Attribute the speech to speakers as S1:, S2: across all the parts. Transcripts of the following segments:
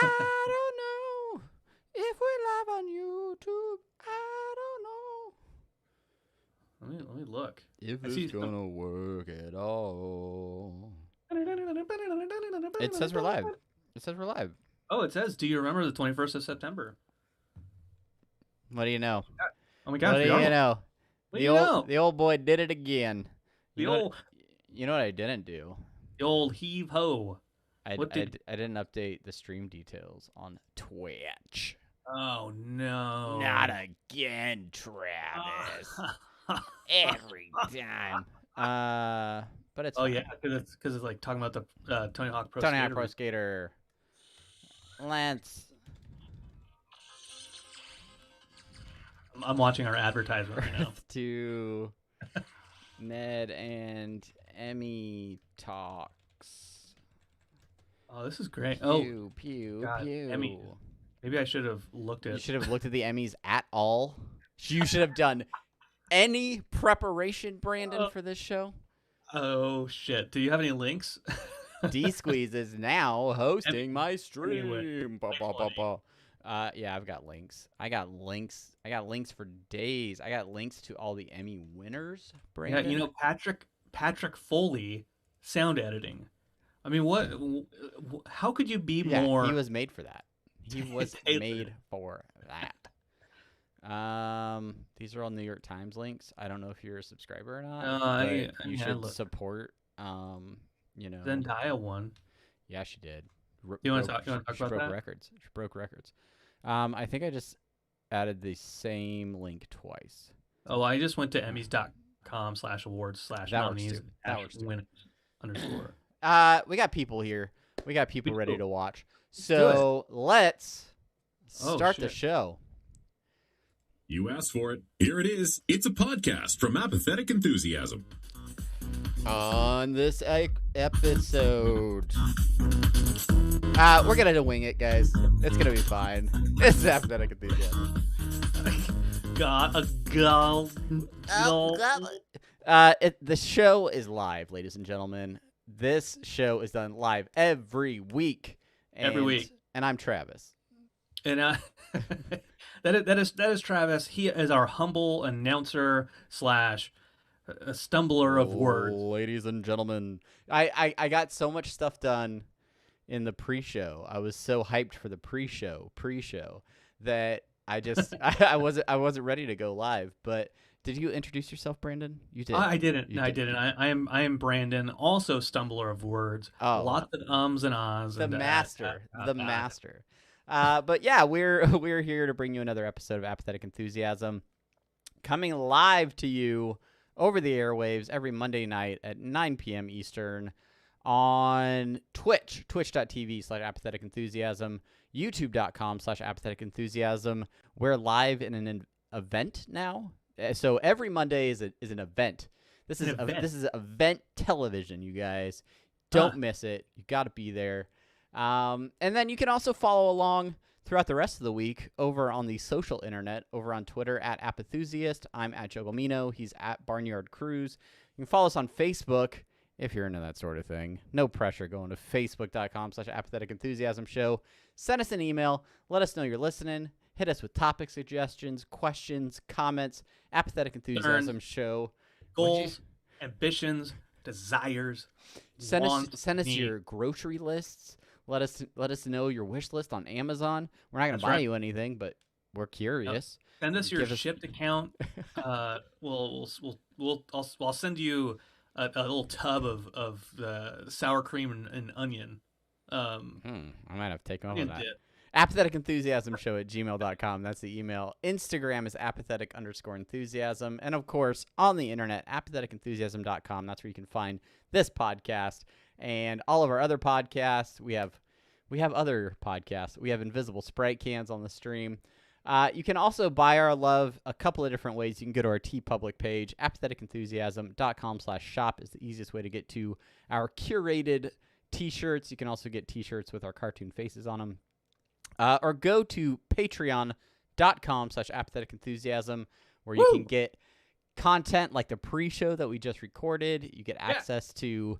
S1: I don't know if we're live on YouTube. I don't know.
S2: Let me look.
S1: If
S2: I see
S1: it's gonna work at all. It says we're live. It says we're live.
S2: Oh, it says, do you remember the 21st of September?
S1: What do you know?
S2: Oh my gosh,
S1: What do you know?
S2: What do you know?
S1: The old boy did it again.
S2: The
S1: You
S2: old
S1: know what I didn't do?
S2: heave ho.
S1: I
S2: What did-
S1: didn't update the stream details on Twitch.
S2: Oh no.
S1: Not again, Travis. Every time. But it's
S2: Oh
S1: fine.
S2: yeah, because it's like talking about the Tony Hawk Pro
S1: Tony Hawk
S2: Skater.
S1: Pro Skater. Let's.
S2: I'm watching our advertisement right now.
S1: To Ned and Emmy talks.
S2: Oh, this is great.
S1: Pew, pew,
S2: God,
S1: pew.
S2: Emmy. Maybe I should have looked at.
S1: You should have looked at the Emmys at all. You should have done any preparation, Brandon, for this show.
S2: Oh shit! Do you have any links?
S1: D Squeeze is now hosting my stream.
S2: Anyway.
S1: Ba, ba, ba, ba. Yeah, I've got links. I got links for days. I got links to all the Emmy winners,
S2: Yeah,
S1: Brandon.
S2: you know Patrick Foley, sound editing. I mean, what? How could you be
S1: Yeah,
S2: more?
S1: he was made for that. He was
S2: Taylor.
S1: made for that. These are all New York Times links. I don't know if you're a subscriber or not. But you should support. You know,
S2: Zendaya won.
S1: Yeah, she did.
S2: You want to talk about that?
S1: Records. She broke records. I think I just added the same link twice.
S2: Oh, I just went to emmys.com/awards/nominees.
S1: That works too.
S2: Winners _
S1: We got people here. We got people ready to watch.
S2: do
S1: So let's
S2: Oh,
S1: start the
S2: shit.
S1: show.
S3: You asked for it. Here it is. It's a podcast from Apathetic Enthusiasm.
S1: On this episode, we're gonna wing it, guys. It's gonna be fine. It's Apathetic Enthusiasm. The show is live, ladies and gentlemen. This show is done live every week.
S2: Every week.
S1: And I'm Travis.
S2: And that is Travis. He is our humble announcer / a stumbler of words.
S1: Ladies and gentlemen, I got so much stuff done in the pre-show. I was so hyped for the pre-show that I just I wasn't ready to go live. But did you introduce yourself, Brandon? You did.
S2: I didn't. No, I didn't. I am Brandon, also stumbler of words.
S1: Oh.
S2: Lots of ums and ahs.
S1: The
S2: and,
S1: master. The master. But yeah, we're here to bring you another episode of Apathetic Enthusiasm, coming live to you over the airwaves every Monday night at 9 p.m. Eastern on Twitch, twitch.tv/apathetic enthusiasm, youtube.com/apathetic enthusiasm. We're live in an event now. So every Monday is an event. This is event television, you guys. Don't miss it. You got to be there. And then you can also follow along throughout the rest of the week over on the social internet, over on Twitter at Apathusiast. I'm at Jogomino. He's at Barnyard Cruise. You can follow us on Facebook if you're into that sort of thing. No pressure going to facebook.com/apathetic enthusiasm show. Send us an email. Let us know you're listening. Hit us with topic suggestions, questions, comments. Apathetic Enthusiasm show.
S2: Goals, ambitions, desires.
S1: Send
S2: wants,
S1: us
S2: needs.
S1: your grocery lists. Let us know your wish list on Amazon. We're not gonna
S2: That's
S1: buy
S2: right.
S1: you anything, but we're curious.
S2: Send us your
S1: Give us-
S2: shipped account. I'll send you a little tub of sour cream and onion.
S1: I might have to take over
S2: onion
S1: that.
S2: dip.
S1: Apathetic Enthusiasm show at gmail.com. That's the email. Instagram is apathetic_enthusiasm. And of course, on the internet, apatheticenthusiasm.com. That's where you can find this podcast and all of our other podcasts. We have other podcasts. We have Invisible Sprite cans on the stream. You can also buy our love a couple of different ways. You can go to our TeePublic page. apatheticenthusiasm.com/shop is the easiest way to get to our curated t-shirts. You can also get t-shirts with our cartoon faces on them. Or go to patreon.com/apatheticenthusiasm where you can get content like the pre-show that we just recorded. You get access to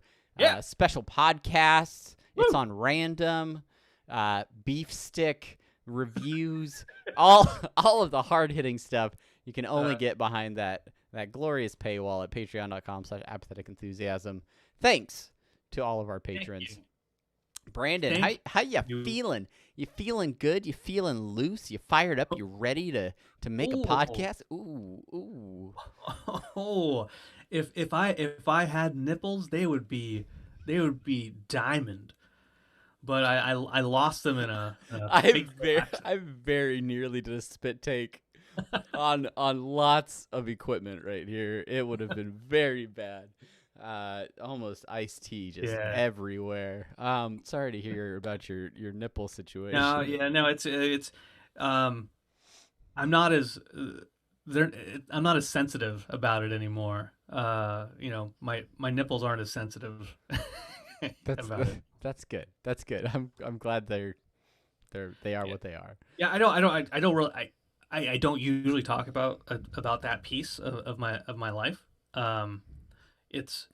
S1: special podcasts. It's on random. beef stick reviews, all of the hard hitting stuff you can only get behind that glorious paywall at patreon.com/apatheticenthusiasm. Thanks to all of our patrons. Brandon, how you feeling? You feeling good? You feeling loose? You fired up? You ready to make a podcast? Ooh.
S2: Oh, if I had nipples, they would be diamond. But I lost them in a
S1: I very nearly did a spit take on lots of equipment right here. It would have been very bad. Almost iced tea just everywhere. Sorry to hear about your nipple situation.
S2: No, it's I'm not as I'm not as sensitive about it anymore. My nipples aren't as sensitive about it.
S1: That's good. I'm glad they are what they are.
S2: Yeah, I don't usually talk about that piece of my life. It's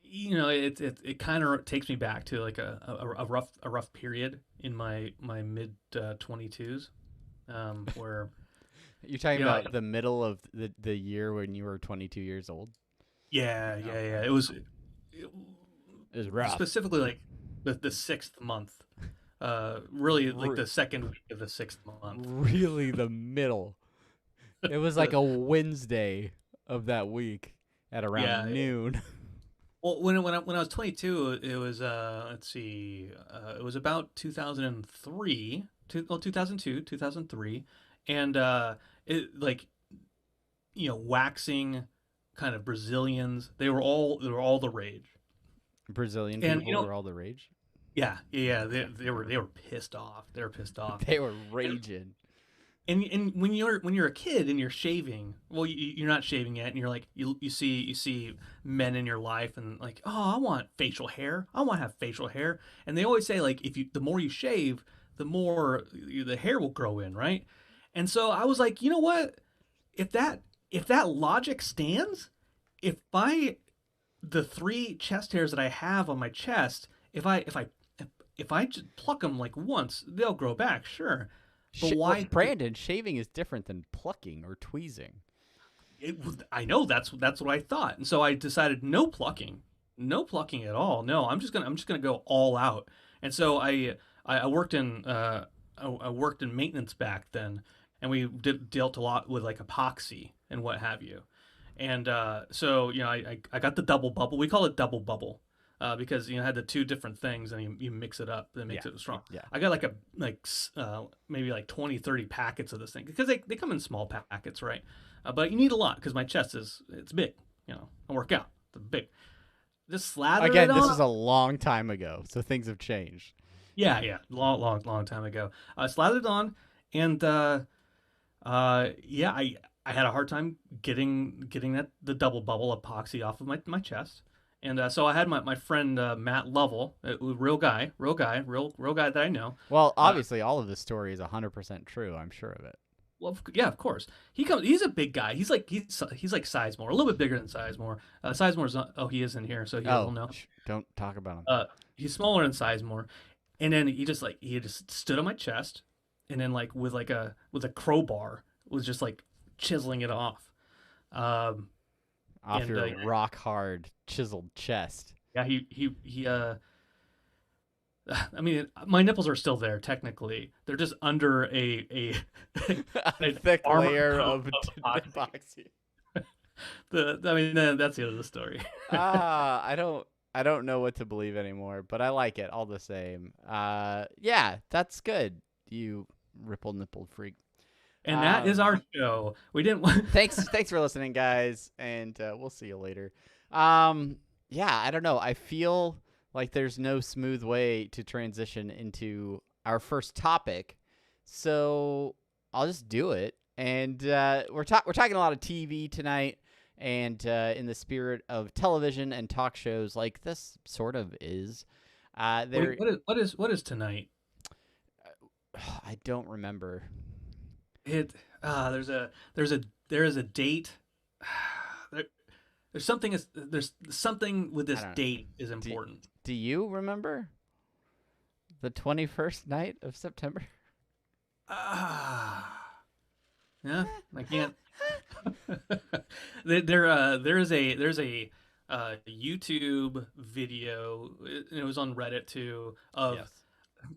S2: it kind of takes me back to like a rough period in my mid 22s, where
S1: you're talking about the middle of the year when you were 22 years old.
S2: Yeah. It was
S1: rough.
S2: Specifically like the 6th month. Really like the second week of the 6th month.
S1: Really the middle. It was like a Wednesday of that week at around noon.
S2: Well, when I was 22, it was it was about 2003, 2002, 2003, and it like waxing kind of Brazilians. They were all the rage.
S1: Brazilian people were all the rage.
S2: Yeah. They were pissed off. They
S1: were raging.
S2: And when you're a kid and you're shaving, well, you're not shaving yet, and you're like you see men in your life and like, oh, I want facial hair. I want to have facial hair. And they always say like the more you shave, the more the hair will grow in, right? And so I was like, you know what? If that logic stands, the 3 chest hairs that I have on my chest, if I just pluck them like once, they'll grow back, sure. But why,
S1: Brandon? Shaving is different than plucking or tweezing.
S2: I know that's what I thought, and so I decided no plucking at all. No, I'm just gonna go all out. And so I worked in maintenance back then, and we dealt a lot with like epoxy and what have you. And so I got the double bubble. We call it double bubble. Because it had the 2 different things and you mix it up, that makes it strong.
S1: Yeah.
S2: I got maybe like 20, 30 packets of this thing because they come in small packets, right? But you need a lot because my chest it's big. I work out. It's big. Just slather it on.
S1: This is a long time ago, so things have changed.
S2: Yeah, long time ago. I slathered it on, and I had a hard time getting the double bubble epoxy off of my chest. And so I had my friend Matt Lovell, real guy that I know.
S1: Well, obviously, all of this story is 100% true. I'm sure of it.
S2: Well, yeah, of course. He's a big guy. He's like Sizemore, a little bit bigger than Sizemore. Sizemore's he is in here, so he'll know.
S1: Don't talk about him.
S2: He's smaller than Sizemore, and then he just stood on my chest, and then like with a crowbar was just like chiseling it off.
S1: Off your rock hard chiseled chest.
S2: Yeah, he I mean, my nipples are still there technically. They're just under a
S1: thick layer of epoxy.
S2: That's the end of the story.
S1: I don't know what to believe anymore, but I like it all the same. Yeah, that's good. You ripple nipple freak.
S2: And that is our show. We didn't.
S1: Thanks for listening, guys, and we'll see you later. Yeah, I don't know. I feel like there's no smooth way to transition into our first topic, so I'll just do it. And we're talking a lot of TV tonight, and in the spirit of television and talk shows like this sort of is.
S2: What is tonight?
S1: I don't remember.
S2: There is a date. There's something with this date is important.
S1: Do you remember? The 21st night of September.
S2: Yeah, I can't. There's a YouTube video. It was on Reddit too of
S1: Yes.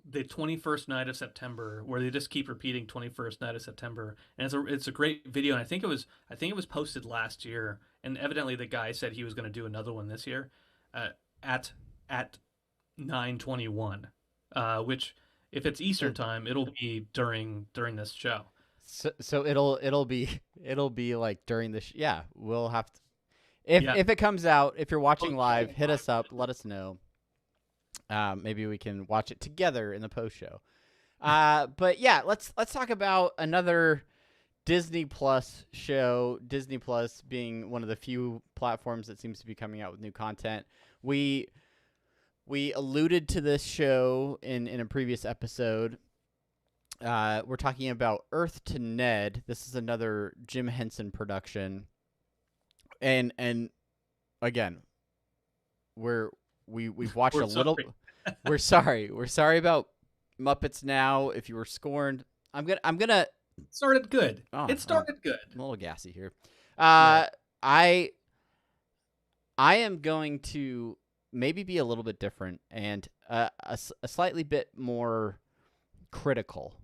S2: the 21st night of September, where they just keep repeating 21st night of September, and it's a great video. And I think it was posted last year, and evidently the guy said he was going to do another one this year, at 9:21, which if it's Eastern time, it'll be during this show.
S1: So it'll be like during the yeah, we'll have to if it comes out, if you're watching live, hit us up, let us know. Maybe we can watch it together in the post show. But yeah, let's talk about another Disney Plus show. Disney Plus being one of the few platforms that seems to be coming out with new content. We alluded to this show in a previous episode. We're talking about Earth to Ned. This is another Jim Henson production. And again, we've watched a little. We're sorry. We're sorry about Muppets Now. If you were scorned, I'm gonna.
S2: It started good.
S1: Oh,
S2: it started good.
S1: I'm a little gassy here. I am going to maybe be a little bit different and a slightly bit more critical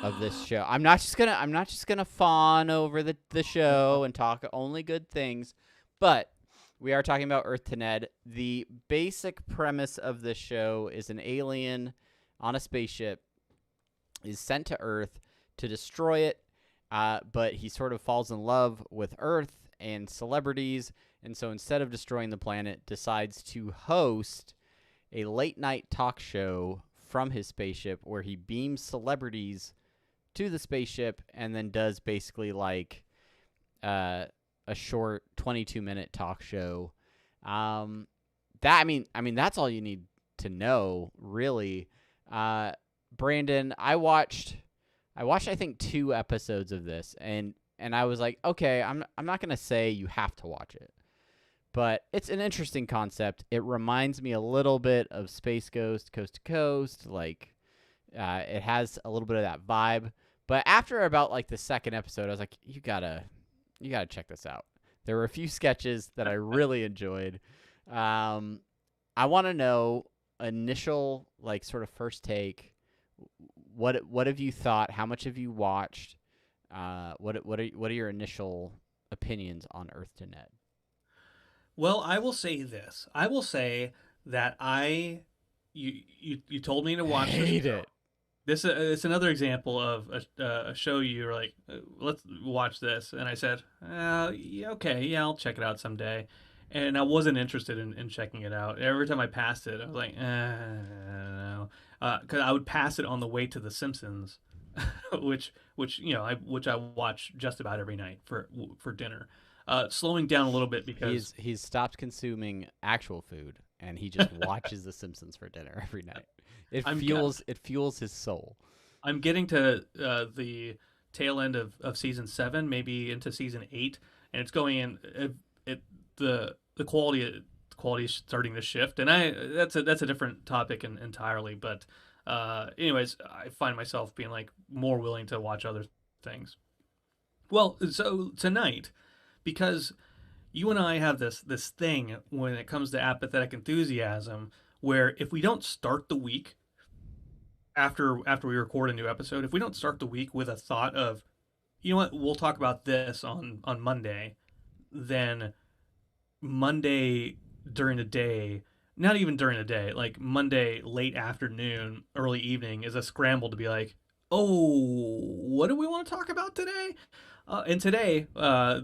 S1: of this show. I'm not just gonna fawn over the show and talk only good things, but we are talking about Earth to Ned. The basic premise of this show is an alien on a spaceship is sent to Earth to destroy it, but he sort of falls in love with Earth and celebrities, and so instead of destroying the planet, decides to host a late-night talk show from his spaceship where he beams celebrities to the spaceship and then does basically like a short 22-minute talk show. That I mean that's all you need to know, really. Brandon, I watched I think 2 episodes of this and I was like, okay, I'm not going to say you have to watch it. But it's an interesting concept. It reminds me a little bit of Space Ghost, Coast to Coast. Like, it has a little bit of that vibe. But after about like the second episode, I was like, you gotta check this out. There were a few sketches that I really enjoyed. I want to know initial, like, sort of first take. What have you thought? How much have you watched? What are your initial opinions on Earth to Ned?
S2: Well, I will say this. I will say that you told me to watch
S1: Hate it.
S2: This it's another example of a show you were like, let's watch this, and I said, yeah, okay, yeah, I'll check it out someday, and I wasn't interested in checking it out. Every time I passed it, I was like, no, because I would pass it on the way to The Simpsons, which I watch just about every night for dinner. Slowing down a little bit because
S1: he's stopped consuming actual food and he just watches The Simpsons for dinner every night. It fuels his soul.
S2: I'm getting to the tail end of season 7, maybe into season 8, and it's going in. The quality is starting to shift, and that's a different topic entirely. But anyways, I find myself being like more willing to watch other things. Well, so tonight, because you and I have this thing when it comes to apathetic enthusiasm, where if we don't start the week after we record a new episode, if we don't start the week with a thought of, you know what, we'll talk about this on Monday, then Monday during the day, not even during the day, like Monday late afternoon, early evening is a scramble to be like, oh, what do we want to talk about today? And today,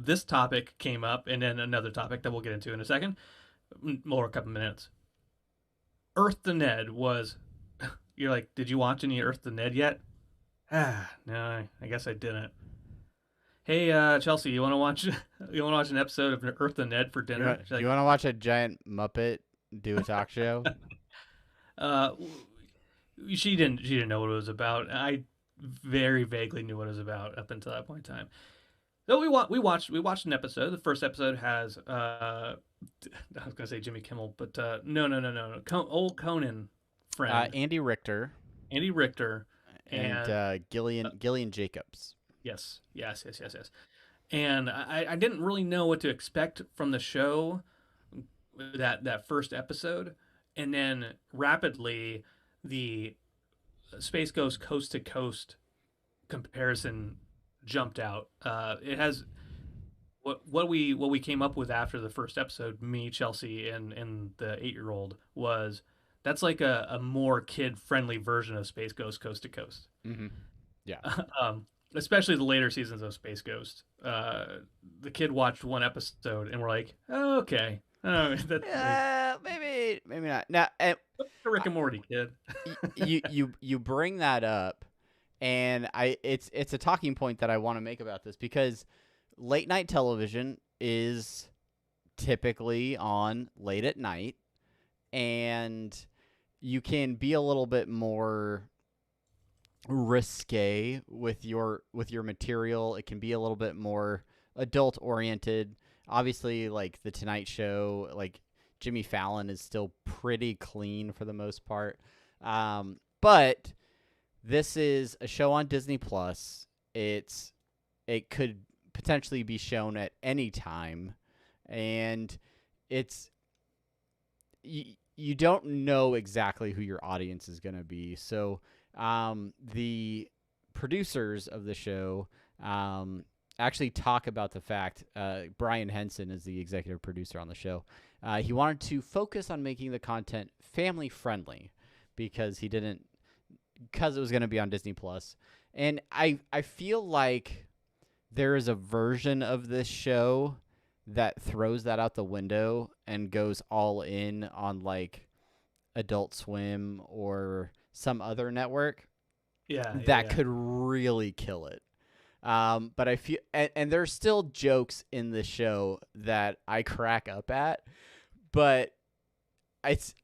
S2: this topic came up, and then another topic that we'll get into in a second, more a couple minutes. Earth to Ned was, you're like, did you watch any Earth to Ned yet? No, I guess I didn't. Hey, Chelsea, you want to watch an episode of Earth to Ned for dinner?
S1: You want to watch a giant Muppet do a talk show?
S2: She didn't know what it was about. I very vaguely knew what it was about up until that point in time. So we watched an episode. The first episode has I was gonna say Jimmy Kimmel, but no. Old Conan friend,
S1: Andy Richter,
S2: Andy Richter,
S1: and Gillian Jacobs.
S2: yes. And I didn't really know what to expect from the show that first episode, and then rapidly the Space Ghost Coast to Coast comparison jumped out. It has what we came up with after the first episode, me, Chelsea, and the 8-year-old, was that's like a more kid friendly version of Space Ghost Coast to Coast.
S1: Mm-hmm. Yeah.
S2: Especially the later seasons of Space Ghost. The kid watched one episode and we're like, oh, okay.
S1: Maybe not. Now,
S2: Rick and Morty, kid.
S1: you bring that up, and it's a talking point that I want to make about this, because late night television is typically on late at night, and you can be a little bit more risque with your material. It can be a little bit more adult oriented. Obviously, like the Tonight Show, like Jimmy Fallon is still pretty clean for the most part. But this is a show on Disney Plus. It could potentially be shown at any time, and you don't know exactly who your audience is going to be. So the producers of the show actually talk about the fact, Brian Henson is the executive producer on the show. He wanted to focus on making the content family friendly because it was going to be on Disney Plus. And I feel like there is a version of this show that throws that out the window and goes all in on like Adult Swim or some other network. That could really kill it. But I feel, and there's still jokes in the show that I crack up at, but it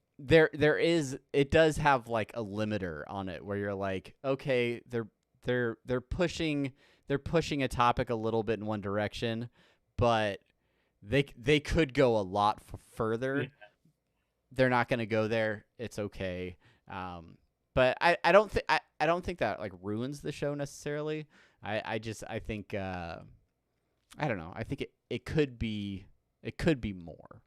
S1: does have like a limiter on it where you're like, okay, they're pushing a topic a little bit in one direction, but they could go a lot further. Yeah. They're not going to go there. It's okay. But I don't think that like ruins the show necessarily. I think I don't know. I think it could be more.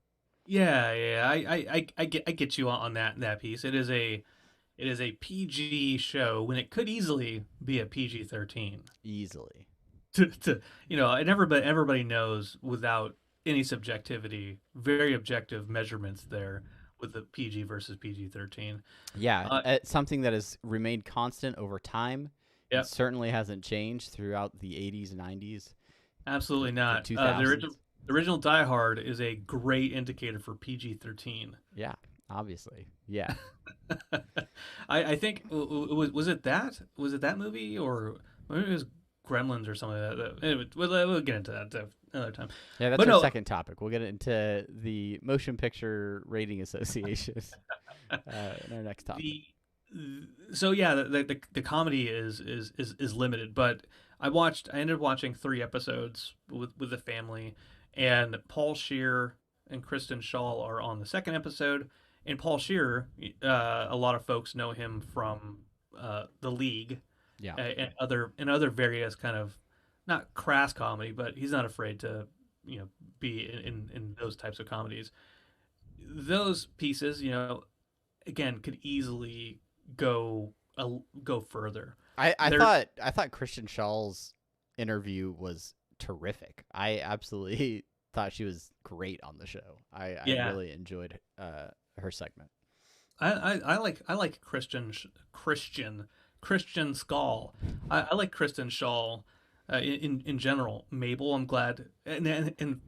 S2: Yeah. I get you on that piece. It is a PG show when it could easily be a PG-13.
S1: Easily.
S2: To and everybody knows, without any subjectivity, very objective measurements there with the PG versus PG-13.
S1: Yeah, it's something that has remained constant over time. Yep. It certainly hasn't changed throughout the 80s and 90s.
S2: Absolutely not. The original Die Hard is a great indicator for PG-13.
S1: Yeah, obviously. Yeah.
S2: I think was it that movie, or maybe it was Gremlins or something like that. Anyway, we'll get into that another time.
S1: Yeah, that's our second topic. We'll get into the Motion Picture Rating Association in our next topic.
S2: The comedy is limited, but I ended up watching 3 episodes with the family, and Paul Scheer and Kristen Schaal are on the second episode. And Paul Scheer, a lot of folks know him from The League, and other various kind of, not crass comedy, but he's not afraid to be in those types of comedies. Those pieces, again, could easily go further.
S1: I thought Kristen Schaal's interview was terrific. I absolutely thought she was great on the show. I really enjoyed her segment.
S2: I like Christian Schaal. I like Kristen Schaal in general. Mabel, I'm glad. And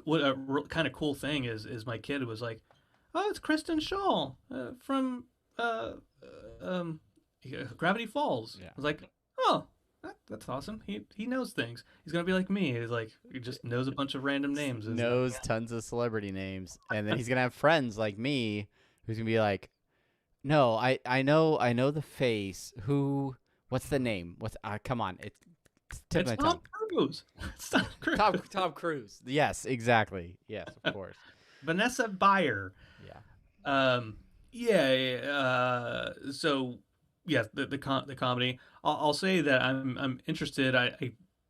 S2: what a kind of cool thing is my kid was like, oh, it's Kristen Schaal from Gravity Falls. Yeah. I was like, oh, that's awesome. He knows things. He's gonna be like me. He's like, he just knows a bunch of random names.
S1: Knows tons of celebrity names, and then he's gonna have friends like me, who's gonna be like, no, I know the face. What's the name? Come on, it's
S2: Tom Cruise. It's Tom Cruise.
S1: Tom Cruise. Yes, exactly. Yes, of course.
S2: Vanessa Bayer.
S1: Yeah.
S2: So yeah, the comedy. I'll say that I'm interested.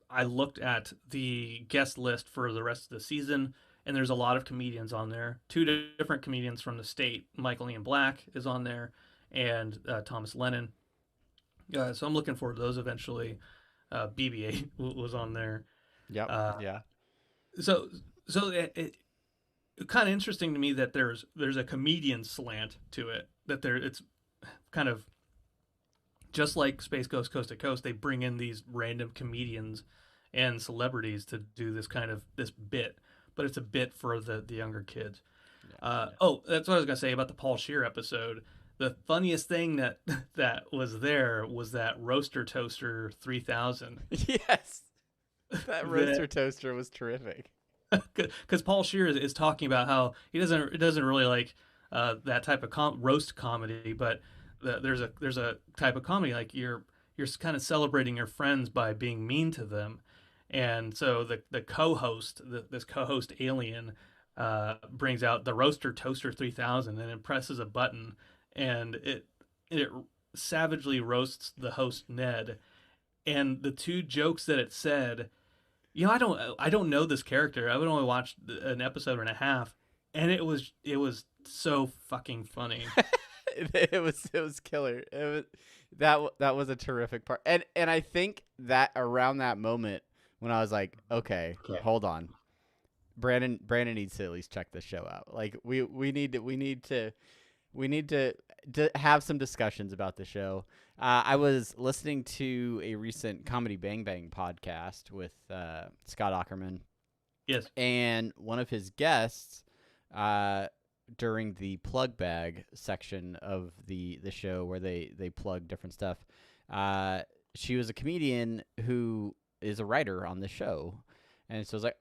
S2: I looked at the guest list for the rest of the season, and there's a lot of comedians on there. Two different comedians from the state. Michael Ian Black is on there, and Thomas Lennon. So I'm looking forward to those eventually. BB-8 was on there.
S1: Yep.
S2: Uh,
S1: Yeah.
S2: so so it kind of interesting to me that there's a comedian slant to it. That there it's kind of just like Space Ghost Coast to Coast. They bring in these random comedians and celebrities to do this kind of this bit, but it's a bit for the younger kids.
S1: Yeah.
S2: Oh, that's what I was gonna say about the Paul Scheer episode. The funniest thing that that was there was that Roaster Toaster 3000.
S1: Yes. That roaster toaster was terrific.
S2: Because Paul Scheer is talking about how he doesn't really like that type of roast comedy, but there's a type of comedy like you're kind of celebrating your friends by being mean to them, and so the co-host this co-host alien brings out the Roaster Toaster 3000 and it presses a button and it savagely roasts the host Ned, and the two jokes that it said. I don't know this character. I've only watched an episode and a half, and it was so fucking funny.
S1: It was killer. That was a terrific part. And I think that around that moment when I was like, okay, hold on. Brandon needs to at least check this show out. Like we need to have some discussions about the show. I was listening to a recent Comedy Bang Bang podcast with Scott Ackerman.
S2: Yes.
S1: And one of his guests during the plug bag section of the show where they plug different stuff, she was a comedian who is a writer on the show. And so I was like,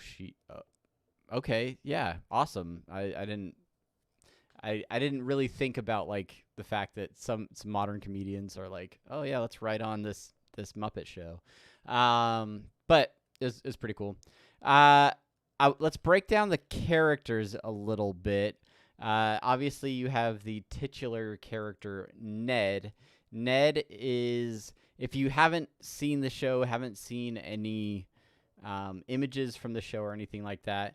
S1: she, okay, yeah, awesome. I didn't really think about like the fact that some modern comedians are like, oh yeah, let's write on this Muppet show, but it's pretty cool. Let's break down the characters a little bit. Obviously, you have the titular character Ned. Ned is, if you haven't seen the show, haven't seen any images from the show or anything like that,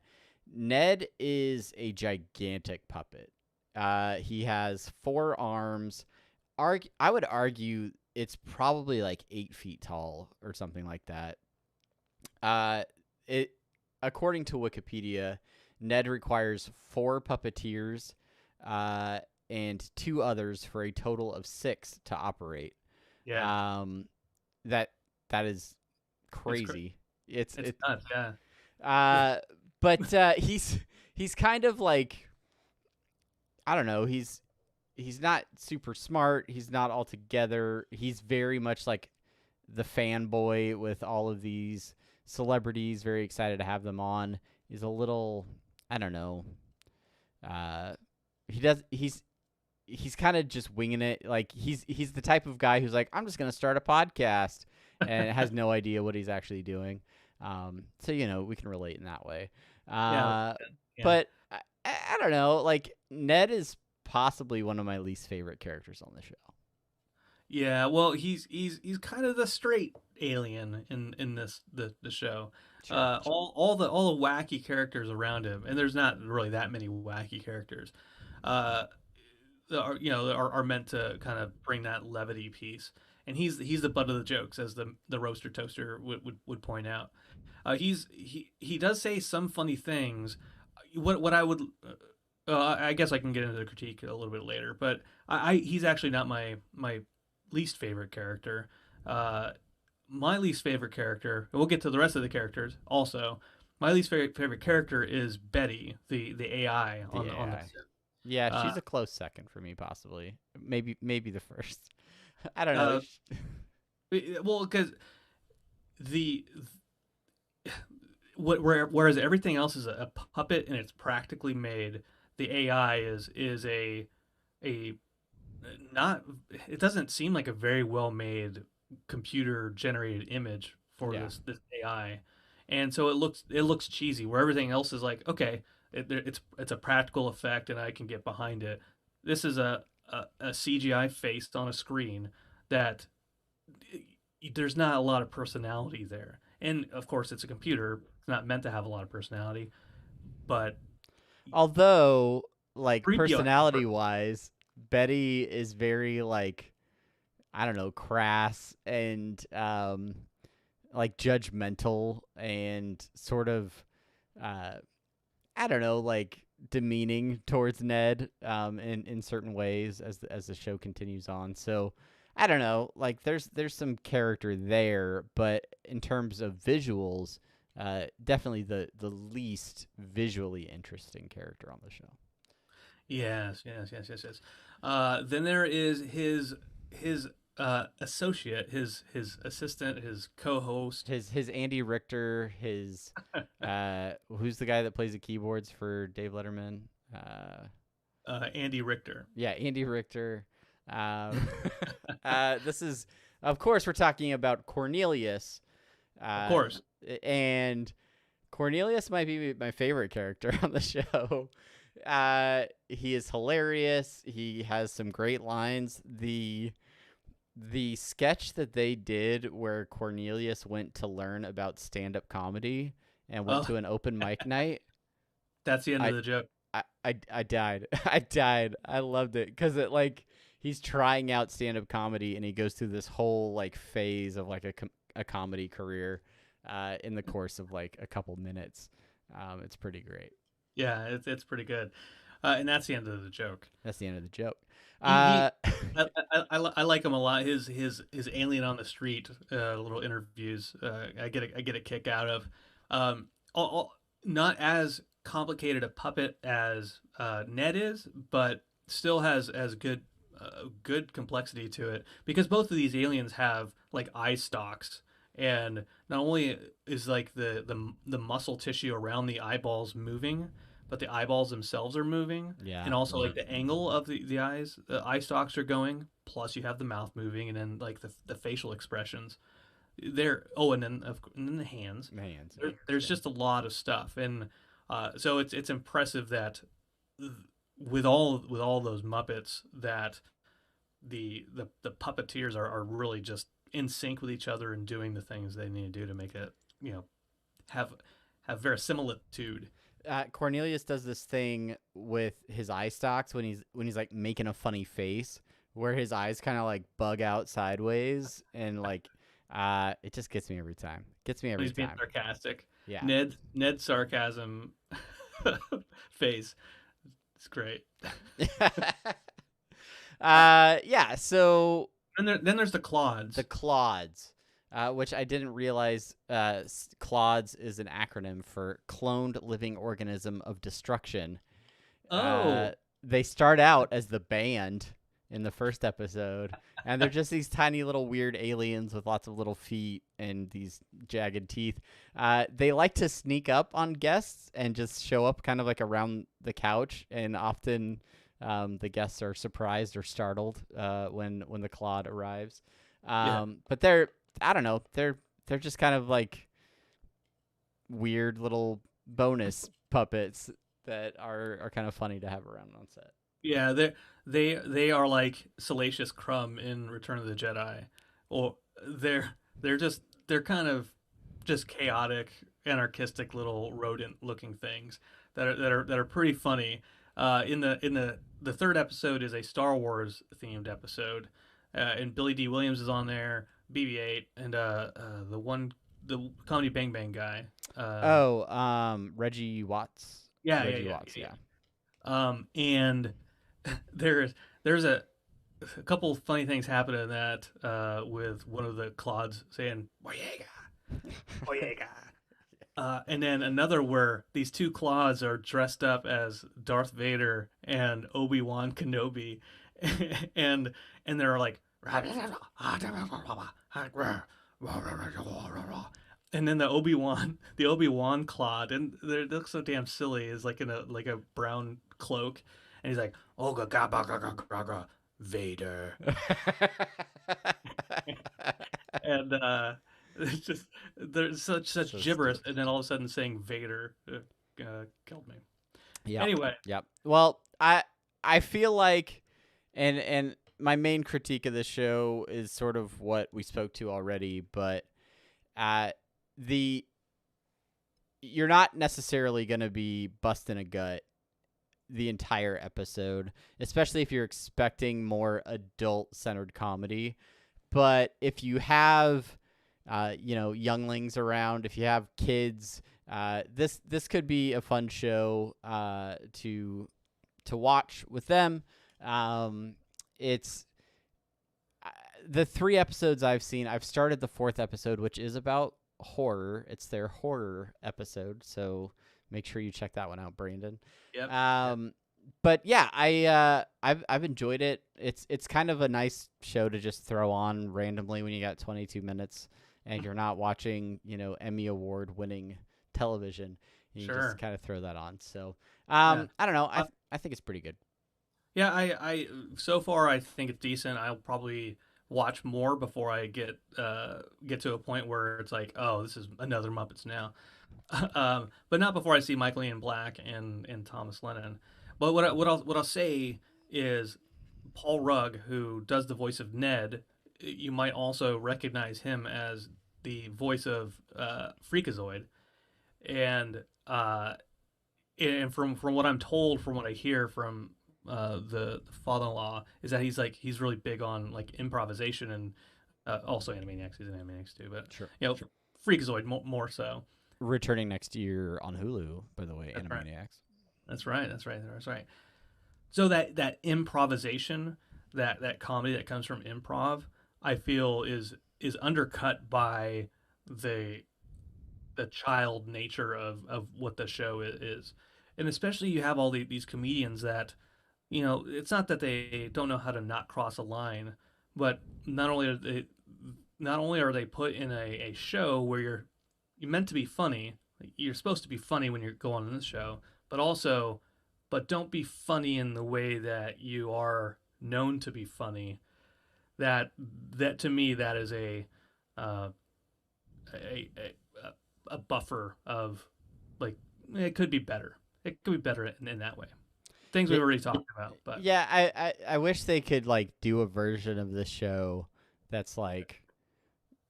S1: Ned is a gigantic puppet. He has 4 arms. I would argue it's probably like 8 feet tall or something like that. According to Wikipedia, Ned requires 4 puppeteers and 2 others for a total of 6 to operate.
S2: Yeah.
S1: That is crazy. It's
S2: nuts, yeah.
S1: But he's kind of like, I don't know. He's not super smart. He's not altogether. He's very much like the fanboy with all of these celebrities. Very excited to have them on. He's a little, I don't know. He's kind of just winging it. Like he's the type of guy who's like, I'm just gonna start a podcast, and has no idea what he's actually doing. So we can relate in that way.
S2: Yeah.
S1: But I don't know. Like Ned is possibly one of my least favorite characters on the show.
S2: Yeah, well, he's kind of the straight alien in the show.
S1: Sure.
S2: All the wacky characters around him, and there's not really that many wacky characters. Are meant to kind of bring that levity piece, and he's the butt of the jokes, as the Roaster Toaster would point out. He does say some funny things. What I would. I guess I can get into the critique a little bit later, but he's actually not my least favorite character. My least favorite character, and we'll get to the rest of the characters also. My least favorite character is Betty, the AI on the set.
S1: Yeah, she's a close second for me, possibly. Maybe the first. I don't know.
S2: Well, because whereas everything else is a puppet and it's practically made, the AI is a not. It doesn't seem like a very well made computer generated image for this AI, and so it looks cheesy. Where everything else is like, okay, it's a practical effect and I can get behind it. this is a CGI face on a screen that there's not a lot of personality there. And of course, it's a computer. It's not meant to have a lot of personality. But
S1: Although, like
S2: 3PO
S1: personality wise, Betty is very like, I don't know, crass and like judgmental and sort of I don't know, like demeaning towards Ned in certain ways as the show continues on. So I don't know, like there's some character there, but in terms of visuals, definitely the least visually interesting character on the show.
S2: Yes. Then there is his associate, his assistant, his co-host.
S1: His Andy Richter, his who's the guy that plays the keyboards for Dave Letterman?
S2: Andy Richter.
S1: Yeah, Andy Richter. This is, of course, we're talking about Cornelius.
S2: Of course.
S1: And Cornelius might be my favorite character on the show. He is hilarious. He has some great lines. The sketch that they did where Cornelius went to learn about stand-up comedy and went to an open mic night.
S2: That's the end of the joke.
S1: I died. I died. I loved it because it like he's trying out stand-up comedy and he goes through this whole like phase of like a comedy career in the course of like a couple minutes. It's pretty great.
S2: Yeah, it's pretty good. And that's the end of the joke.
S1: That's the end of the joke.
S2: I like him a lot. His Alien on the Street little interviews. I get a kick out of. Not as complicated a puppet as Ned is, but still has good complexity to it because both of these aliens have like eye stalks, and not only is like the muscle tissue around the eyeballs moving, but the eyeballs themselves are moving.
S1: Yeah.
S2: And also like the angle of the eyes, the eye stalks are going, plus you have the mouth moving, and then like the facial expressions. And then the hands. There's just a lot of stuff. And so it's impressive that with all those Muppets that the puppeteers are really just in sync with each other and doing the things they need to do to make it, have verisimilitude.
S1: Cornelius does this thing with his eye stalks when he's like making a funny face where his eyes kind of like bug out sideways and like it just gets me every time. He's
S2: being sarcastic.
S1: Yeah.
S2: Ned's sarcasm face. It's great.
S1: Yeah, so
S2: and then there's the Clods.
S1: The Clods. Which I didn't realize CLODS is an acronym for Cloned Living Organism of Destruction.
S2: Oh.
S1: They start out as the band in the first episode, and they're just these tiny little weird aliens with lots of little feet and these jagged teeth. They like to sneak up on guests and just show up kind of like around the couch, and often the guests are surprised or startled when the Clod arrives. But I don't know. They're just kind of like weird little bonus puppets that are kind of funny to have around on set.
S2: Yeah, they are like Salacious Crumb in Return of the Jedi, or they're kind of just chaotic, anarchistic little rodent-looking things that are pretty funny. In the third episode is a Star Wars themed episode, and Billy D. Williams is on there. BB-8 and the Comedy Bang Bang guy.
S1: Reggie Watts.
S2: Reggie
S1: Watts.
S2: And there's a couple funny things happen in that with one of the Clods saying Boyega. And then another where these two Clods are dressed up as Darth Vader and Obi-Wan Kenobi, and they're like. And then the Obi-Wan Clod, and they look so damn silly, is like in a brown cloak, and he's like, "Oga gaba gaga gaga Vader," and it's just there's such gibberish, and then all of a sudden saying Vader killed me.
S1: Yeah.
S2: Anyway.
S1: Yep. Well, I feel like, and my main critique of this show is sort of what we spoke to already, but the you're not necessarily going to be busting a gut the entire episode, especially if you're expecting more adult-centered comedy. But if you have, younglings around, if you have kids, this could be a fun show to watch with them. It's the 3 episodes I've seen. I've started the 4th episode, which is about horror. It's their horror episode, so make sure you check that one out, Brandon.
S2: Yep.
S1: But yeah, I've enjoyed it. It's kind of a nice show to just throw on randomly when you got 22 minutes and you're not watching, Emmy Award winning television. You can just kind of throw that on. So I don't know. I think it's pretty good.
S2: Yeah, I so far I think it's decent. I'll probably watch more before I get to a point where it's like, oh, this is another Muppets now. But not before I see Michael Ian Black and Thomas Lennon. But what I'll say is Paul Rugg, who does the voice of Ned, you might also recognize him as the voice of Freakazoid, and from what I'm told, from what I hear from the father-in-law, is that he's really big on like improvisation and also Animaniacs. He's in Animaniacs too, but
S1: sure.
S2: Freakazoid more so.
S1: Returning next year on Hulu, by the way,
S2: That's
S1: Animaniacs.
S2: Right. That's right. So that improvisation, that comedy that comes from improv, I feel is undercut by the child nature of what the show is. And especially you have all these comedians that, it's not that they don't know how to not cross a line, but not only are they put in a show where you're meant to be funny, you're supposed to be funny when you're going on this show, but don't be funny in the way that you are known to be funny. That to me, that is a buffer of like, it could be better. It could be better in that way. Things we've already talked about, but
S1: yeah, I wish they could like do a version of this show that's like,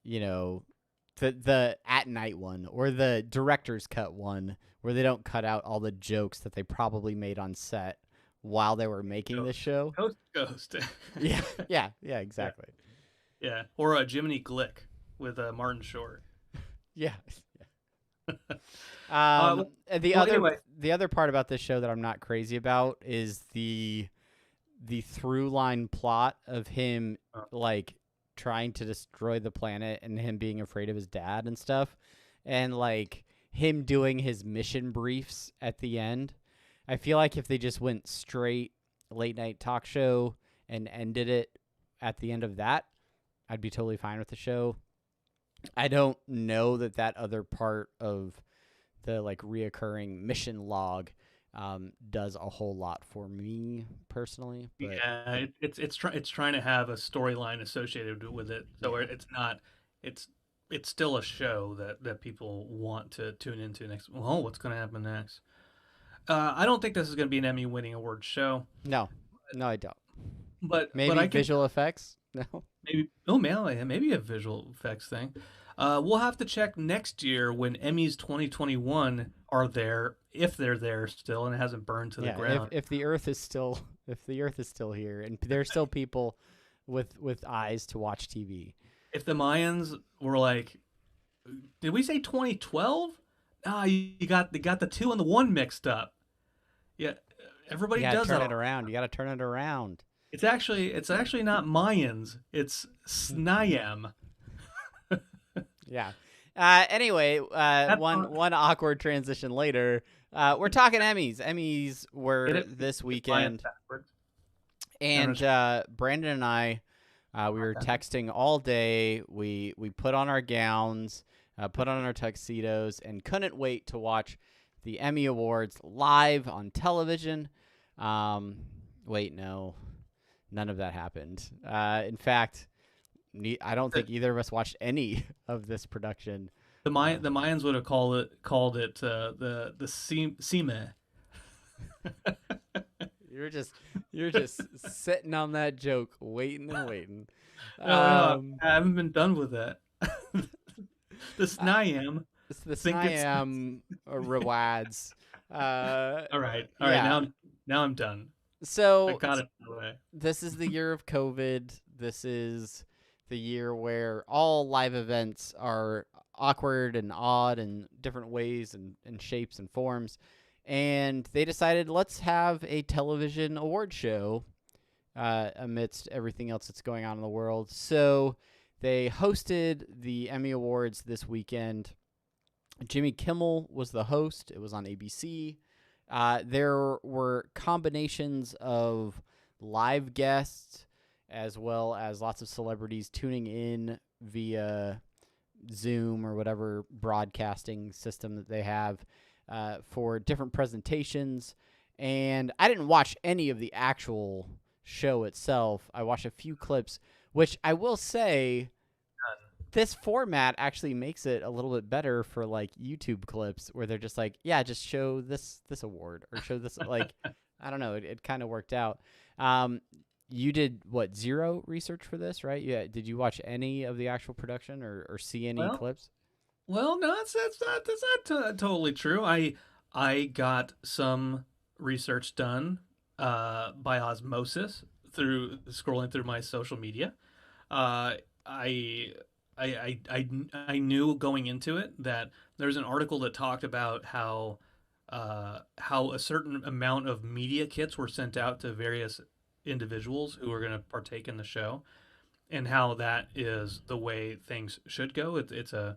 S1: the at night one or the director's cut one where they don't cut out all the jokes that they probably made on set while they were making the show.
S2: Ghost.
S1: yeah, exactly.
S2: Yeah, or Jiminy Glick with Martin Short.
S1: Yeah.
S2: Anyway.
S1: The other part about this show that I'm not crazy about is the through line plot of him like trying to destroy the planet and him being afraid of his dad and stuff, and like him doing his mission briefs at the end. I feel like if they just went straight late night talk show and ended it at the end of that, I'd be totally fine with the show. I don't know that other part of the like reoccurring mission log does a whole lot for me personally. But
S2: yeah, it's trying to have a storyline associated with it, so it's not it's still a show that people want to tune into next. Oh, what's going to happen next? I don't think this is going to be an Emmy-winning award show.
S1: No, I don't.
S2: But
S1: maybe visual effects. No,
S2: maybe a visual effects thing. We'll have to check next year when Emmys 2021 are there, if they're there still and it hasn't burned to the ground.
S1: If the Earth is still here and there's still people with eyes to watch TV.
S2: If the Mayans were like, did we say 2012? Ah, you got the 2 and the 1 mixed up. Yeah, everybody does that.
S1: You got to turn it around.
S2: It's actually not Mayans. It's Snayam.
S1: Yeah. Anyway, one awkward transition later. We're talking Emmys. Emmys were this weekend, and Brandon and I, we were texting all day. We put on our gowns, put on our tuxedos, and couldn't wait to watch the Emmy Awards live on television. Wait, no, none of that happened. In fact, I don't think either of us watched any of this production.
S2: The Mayans would have called it the Sime.
S1: You're just sitting on that joke, waiting and waiting.
S2: No, I haven't been done with that. The Snyam.
S1: It's the
S2: Think it's-
S1: Snyam rewads.
S2: All right.
S1: Yeah.
S2: Now I'm done. I
S1: So
S2: got it away.
S1: this is the year of COVID. This is the year where all live events are awkward and odd in different ways and shapes and forms. And they decided, let's have a television award show amidst everything else that's going on in the world. So they hosted the Emmy Awards this weekend. Jimmy Kimmel was the host. It was on ABC. There were combinations of live guests as well as lots of celebrities tuning in via Zoom or whatever broadcasting system that they have for different presentations. And I didn't watch any of the actual show itself. I watched a few clips, which I will say this format actually makes it a little bit better for like YouTube clips where they're just like, yeah, just show this award or show this like, I don't know. It kind of worked out. You did what, zero research for this, right? Yeah. Did you watch any of the actual production or see any clips?
S2: Well, no, that's not totally true. I got some research done by osmosis through scrolling through my social media. I knew going into it that there's an article that talked about how a certain amount of media kits were sent out to various individuals who were going to partake in the show, and how that is the way things should go. It's a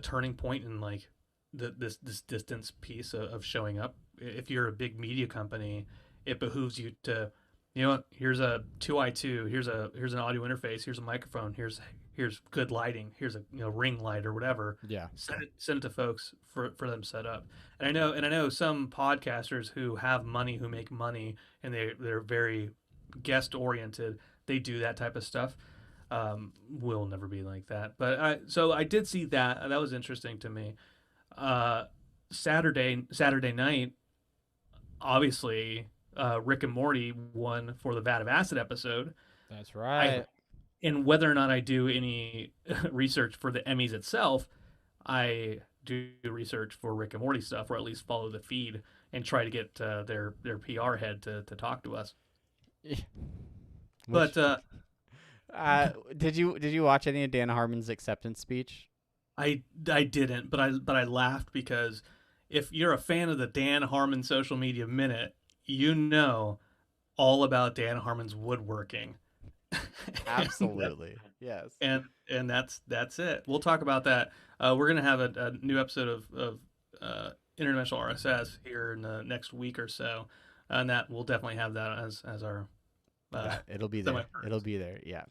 S2: turning point in like this distance piece of showing up. If you're a big media company, it behooves you to, here's a 2i2, here's an audio interface, here's a microphone, here's good lighting, here's a ring light or whatever.
S1: Yeah.
S2: Send it to folks for them set up. And I know some podcasters who have money, who make money, and they're very guest oriented. They do that type of stuff. We'll never be like that. But so I did see that. That was interesting to me. Saturday night, obviously, Rick and Morty won for the Vat of Acid episode.
S1: That's right.
S2: And whether or not I do any research for the Emmys itself, I do research for Rick and Morty stuff, or at least follow the feed and try to get their PR head to talk to us. But
S1: did you watch any of Dan Harmon's acceptance speech?
S2: I didn't, but I laughed because if you're a fan of the Dan Harmon social media minute, you know all about Dan Harmon's woodworking.
S1: Absolutely. Yes.
S2: And that's it. We'll talk about that. We're gonna have a new episode of Interdimensional RSS here in the next week or so, and that we'll definitely have that as our.
S1: It'll be there. It'll be there. Yeah.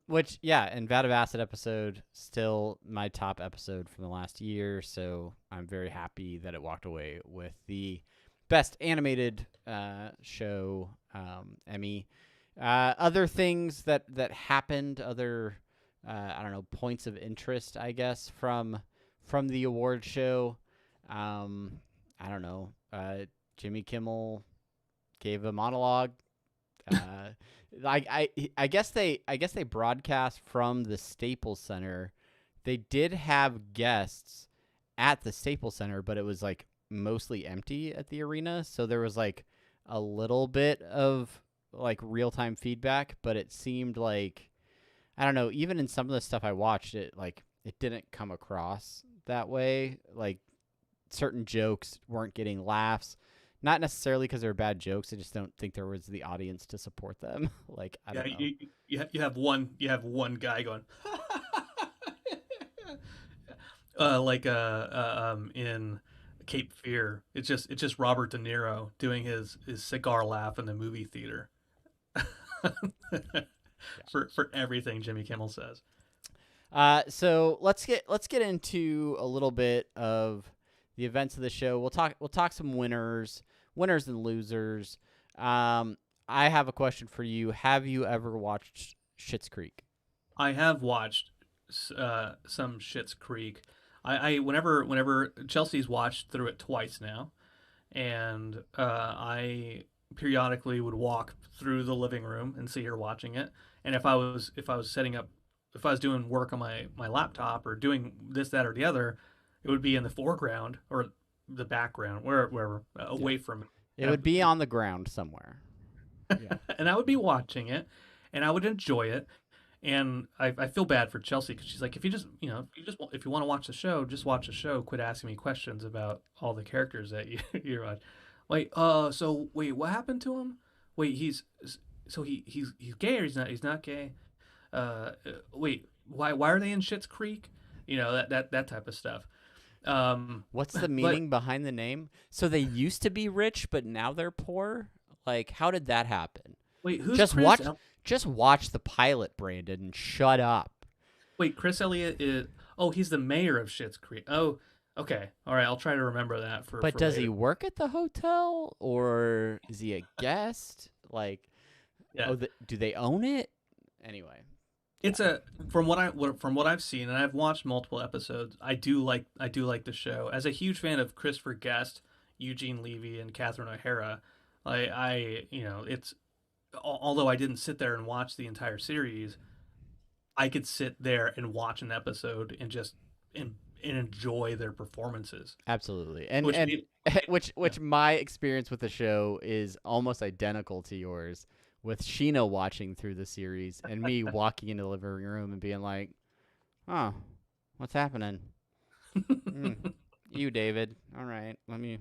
S1: Which and Vat of Acid episode still my top episode from the last year, so I'm very happy that it walked away with the best animated show Emmy. Other things that happened, other I don't know, points of interest, I guess, from the award show. I don't know. Jimmy Kimmel gave a monologue. I guess they broadcast from the Staples Center. They did have guests at the Staples Center, but it was like mostly empty at the arena, so there was like a little bit of like real-time feedback, but it seemed like, I don't know, even in some of the stuff I watched, it didn't come across that way. Like certain jokes weren't getting laughs, not necessarily because they're bad jokes. I just don't think there was the audience to support them. Like I don't know.
S2: You have one guy going in Cape Fear. It's just Robert De Niro doing his cigar laugh in the movie theater. For everything Jimmy Kimmel says.
S1: So let's get into a little bit of the events of the show. We'll talk some winners and losers. I have a question for you. Have you ever watched Schitt's Creek?
S2: I have watched some Schitt's Creek. I whenever Chelsea's watched through it twice now, and I periodically would walk through the living room and see her watching it. And if I was setting up, if I was doing work on my laptop or doing this, that, or the other, it would be in the foreground or the background, wherever away from
S1: It would be on the ground somewhere.
S2: Yeah. And I would be watching it, and I would enjoy it. And I feel bad for Chelsea because she's like, if you just, if you want to watch the show, just watch the show. Quit asking me questions about all the characters that you're on. Wait, so wait, what happened to him? Wait, he's gay or he's not gay? Wait, why are they in Schitt's Creek? That type of stuff.
S1: What's the meaning behind the name? So they used to be rich, but now they're poor? Like, how did that happen?
S2: Wait, who's
S1: just
S2: Chris?
S1: Just watch the pilot, Brandon, and shut up.
S2: Wait, Chris Elliott is... Oh, he's the mayor of Schitt's Creek. Oh, okay. All right, I'll try to remember that for
S1: But does
S2: later.
S1: he work at the hotel, or is he a guest? Like,
S2: Yeah.
S1: Do they own it? Anyway.
S2: It's from what I've seen, and I've watched multiple episodes. I do like the show. As a huge fan of Christopher Guest, Eugene Levy, and Catherine O'Hara, it's, although I didn't sit there and watch the entire series, I could sit there and watch an episode and just and enjoy their performances.
S1: Absolutely. Which my experience with the show is almost identical to yours, with Sheena watching through the series and me walking into the living room and being like, "Oh, what's happening?" You, David. All right, let me.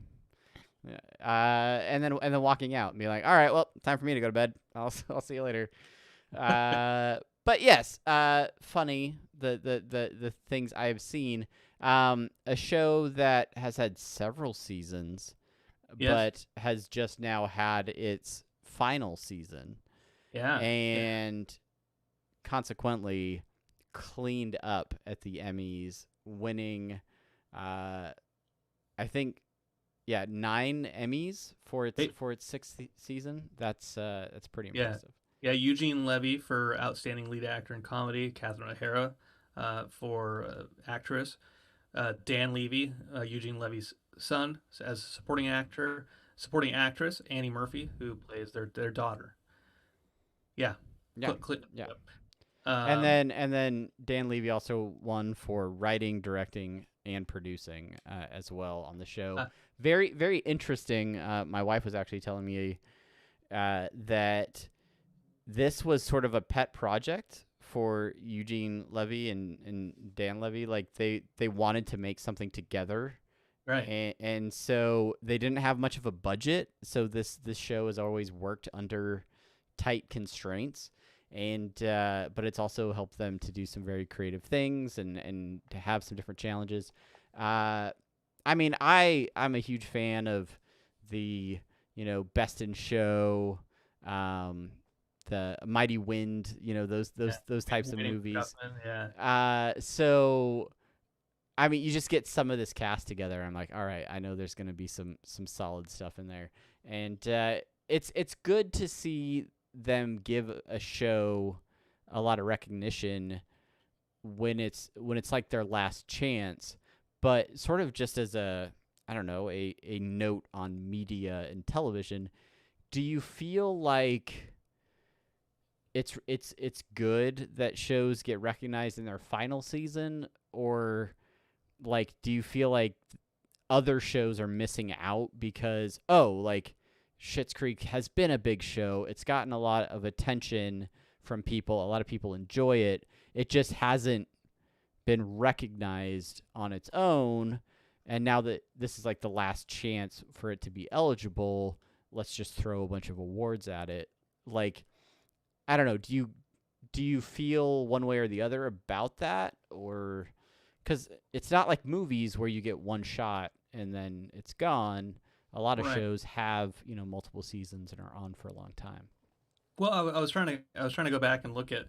S1: And then walking out and be like, "All right, well, time for me to go to bed. I'll see you later." But yes, funny the things I have seen. A show that has had several seasons, but has just now had its final season.
S2: Yeah.
S1: And consequently cleaned up at the Emmys, winning I think 9 Emmys for its sixth season. That's pretty impressive.
S2: Yeah, Eugene Levy for Outstanding Lead Actor in Comedy, Catherine O'Hara for Actress, Dan Levy, Eugene Levy's son, as supporting actress, Annie Murphy, who plays their daughter. Yeah.
S1: Yeah.
S2: Yep.
S1: And then Dan Levy also won for writing, directing, and producing as well on the show. Very, very interesting. My wife was actually telling me that this was sort of a pet project for Eugene Levy and Dan Levy. Like they wanted to make something together.
S2: Right.
S1: And so they didn't have much of a budget. So this show has always worked under tight constraints. And but it's also helped them to do some very creative things and to have some different challenges. I mean, I'm a huge fan of the Best in Show, the Mighty Wind, those types of movies. So I mean, you just get some of this cast together. I'm like, all right, I know there's going to be some solid stuff in there, and it's good to see them give a show a lot of recognition when it's like their last chance, but sort of just as a note on media and television. Do you feel like it's good that shows get recognized in their final season, or like do you feel like other shows are missing out because Schitt's Creek has been a big show. It's gotten a lot of attention from people. A lot of people enjoy it. It just hasn't been recognized on its own. And now that this is like the last chance for it to be eligible, let's just throw a bunch of awards at it. Like, I don't know. Do you feel one way or the other about that? Or because it's not like movies where you get one shot and then it's gone. A lot of shows have, multiple seasons and are on for a long time.
S2: Well, I was trying to go back and look at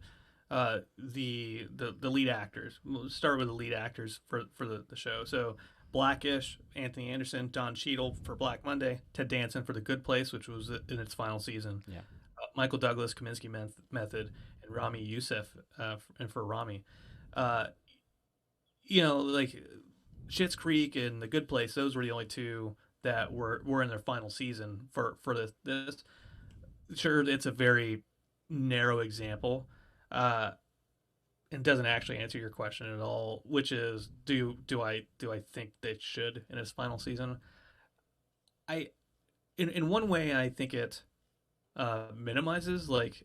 S2: the lead actors. We'll start with the lead actors for the show. So Blackish, Anthony Anderson, Don Cheadle for Black Monday, Ted Danson for The Good Place, which was in its final season.
S1: Yeah.
S2: Michael Douglas, Kaminsky Method, and Rami Youssef and for Rami. Like Schitt's Creek and The Good Place, those were the only two that were in their final season for this. Sure, it's a very narrow example. And doesn't actually answer your question at all, which is do I think they should in his final season? I in one way I think it minimizes like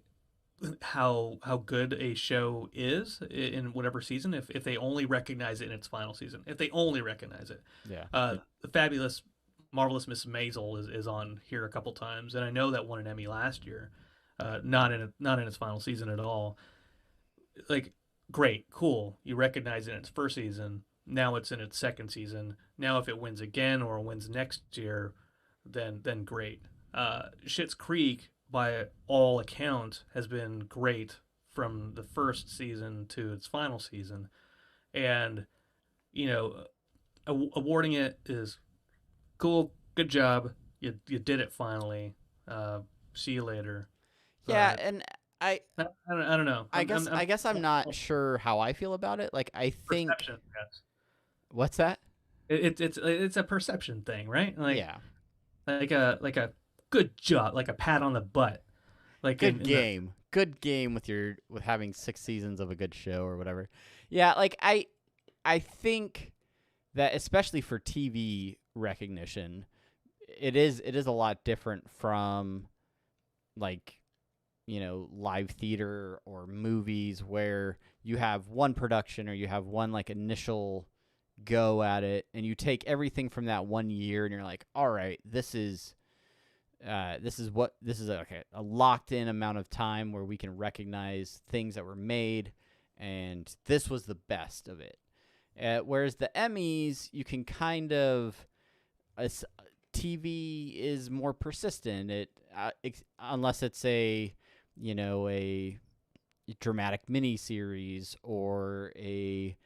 S2: how good a show is in whatever season if they only recognize it in its final season. If they only recognize it.
S1: Yeah.
S2: The fabulous Marvelous Miss Maisel is on here a couple times, and I know that won an Emmy last year. Not in its final season at all. Like, great, cool. You recognize it in its first season. Now it's in its second season. Now if it wins again or wins next year, then great. Schitt's Creek, by all accounts, has been great from the first season to its final season, and awarding it is cool. Good job. You did it finally. See you later.
S1: Yeah, and I
S2: don't know.
S1: I guess I'm not sure how I feel about it. Like, I think
S2: perception, yes.
S1: What's that?
S2: It's a perception thing, right? Like,
S1: yeah,
S2: like a good job, like a pat on the butt. Like
S1: good game with having 6 seasons of a good show or whatever. Yeah, like I think that especially for TV recognition, it is a lot different from like live theater or movies where you have one production or you have one like initial go at it and you take everything from that 1 year and you're like, all right, this is a locked in amount of time where we can recognize things that were made, and this was the best of it. Whereas the Emmys, you can kind of TV is more persistent. Unless it's a dramatic mini-series or a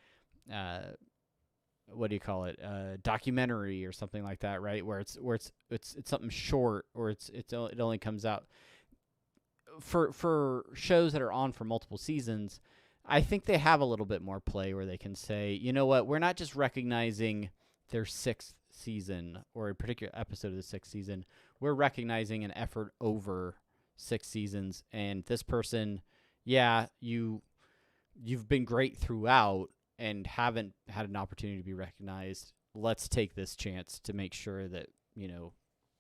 S1: what do you call it? Documentary or something like that, right? Where it's something short, or it only comes out for shows that are on for multiple seasons. I think they have a little bit more play where they can say, you know what, we're not just recognizing their 6th season or a particular episode of the 6th season. We're recognizing an effort over 6 seasons, and this person, yeah, you've been great throughout and haven't had an opportunity to be recognized. Let's take this chance to make sure that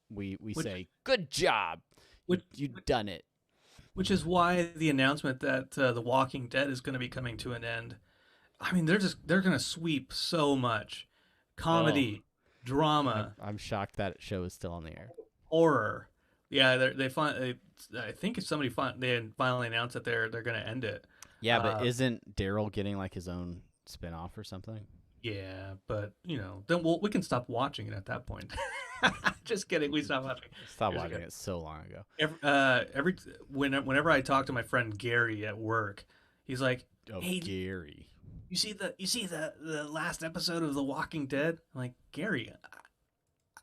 S1: we say good job, you've done it.
S2: Which is why the announcement that The Walking Dead is going to be coming to an end. I mean, they're going to sweep so much comedy, drama.
S1: I'm shocked that show is still on the air.
S2: Horror. Yeah, I think if somebody they finally announced that they're going to end it.
S1: Yeah, but isn't Daryl getting like his own spinoff or something?
S2: Yeah, but then we can stop watching it at that point. Just kidding. We stopped watching.
S1: Stopped watching it so long ago.
S2: Whenever I talk to my friend Gary at work, he's like,
S1: "Hey, Gary,
S2: you see the last episode of The Walking Dead?" I'm like, Gary,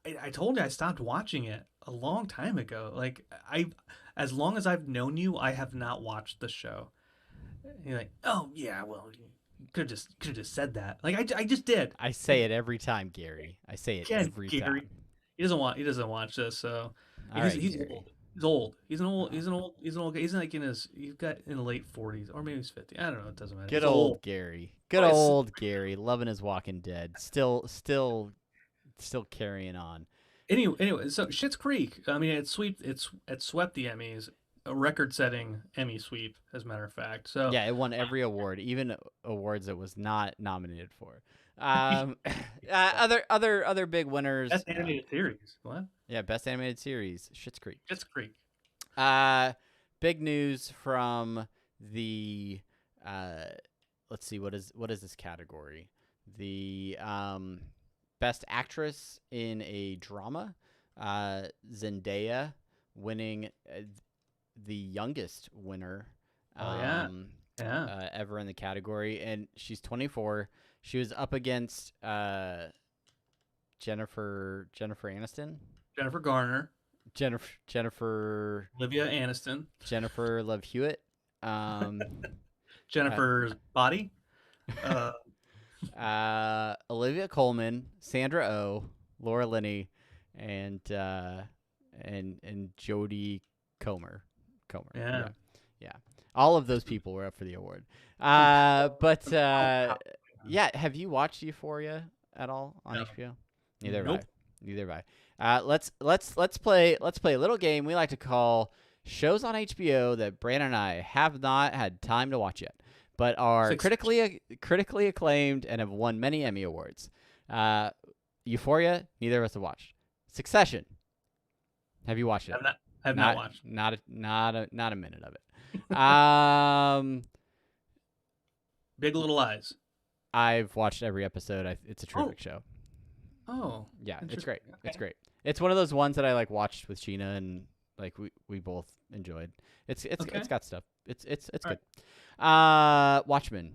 S2: I told you I stopped watching it a long time ago. Like, as long as I've known you, I have not watched the show. And you're like, "Oh yeah, well, you could have just said that." Like, I just did.
S1: I say it every time, Gary. I say it every time.
S2: He doesn't watch this, so he's old. He's an old guy. He's like he's got in the late 40s, or maybe he's 50. I don't know. It doesn't matter.
S1: Good old Gary. Good old Gary, loving his Walking Dead. Still carrying on.
S2: Anyway, so Schitt's Creek. I mean, it swept the Emmys, a record-setting Emmy sweep, as a matter of fact. So
S1: yeah, it won every award, even awards it was not nominated for. Other big winners.
S2: Best animated series. What?
S1: Yeah, best animated series. Schitt's Creek.
S2: Schitt's Creek.
S1: Big news from the. Let's see, what is this category? The best actress in a drama. Zendaya winning the youngest winner. Ever in the category, and she's 24. She was up against Jennifer Aniston,
S2: Jennifer Garner,
S1: Jennifer
S2: Olivia Aniston,
S1: Jennifer Love Hewitt,
S2: Jennifer's body,
S1: Olivia Colman, Sandra Oh, Laura Linney, and Jodie Comer.
S2: Yeah.
S1: Yeah. All of those people were up for the award. Yeah, have you watched Euphoria at all on
S2: No.
S1: HBO? Neither
S2: Nope.
S1: have I. Neither have I. Let's play a little game we like to call shows on HBO that Brandon and I have not had time to watch yet, but are critically acclaimed and have won many Emmy awards. Euphoria, neither of us have watched. Succession, have you watched it?
S2: Have not watched.
S1: Not a minute of it.
S2: Big Little Lies.
S1: I've watched every episode. It's a terrific show.
S2: Oh.
S1: Yeah, it's great.
S2: Okay.
S1: It's great. It's one of those ones that I like watched with Sheena and like we both enjoyed. It's got stuff. It's good. Watchmen.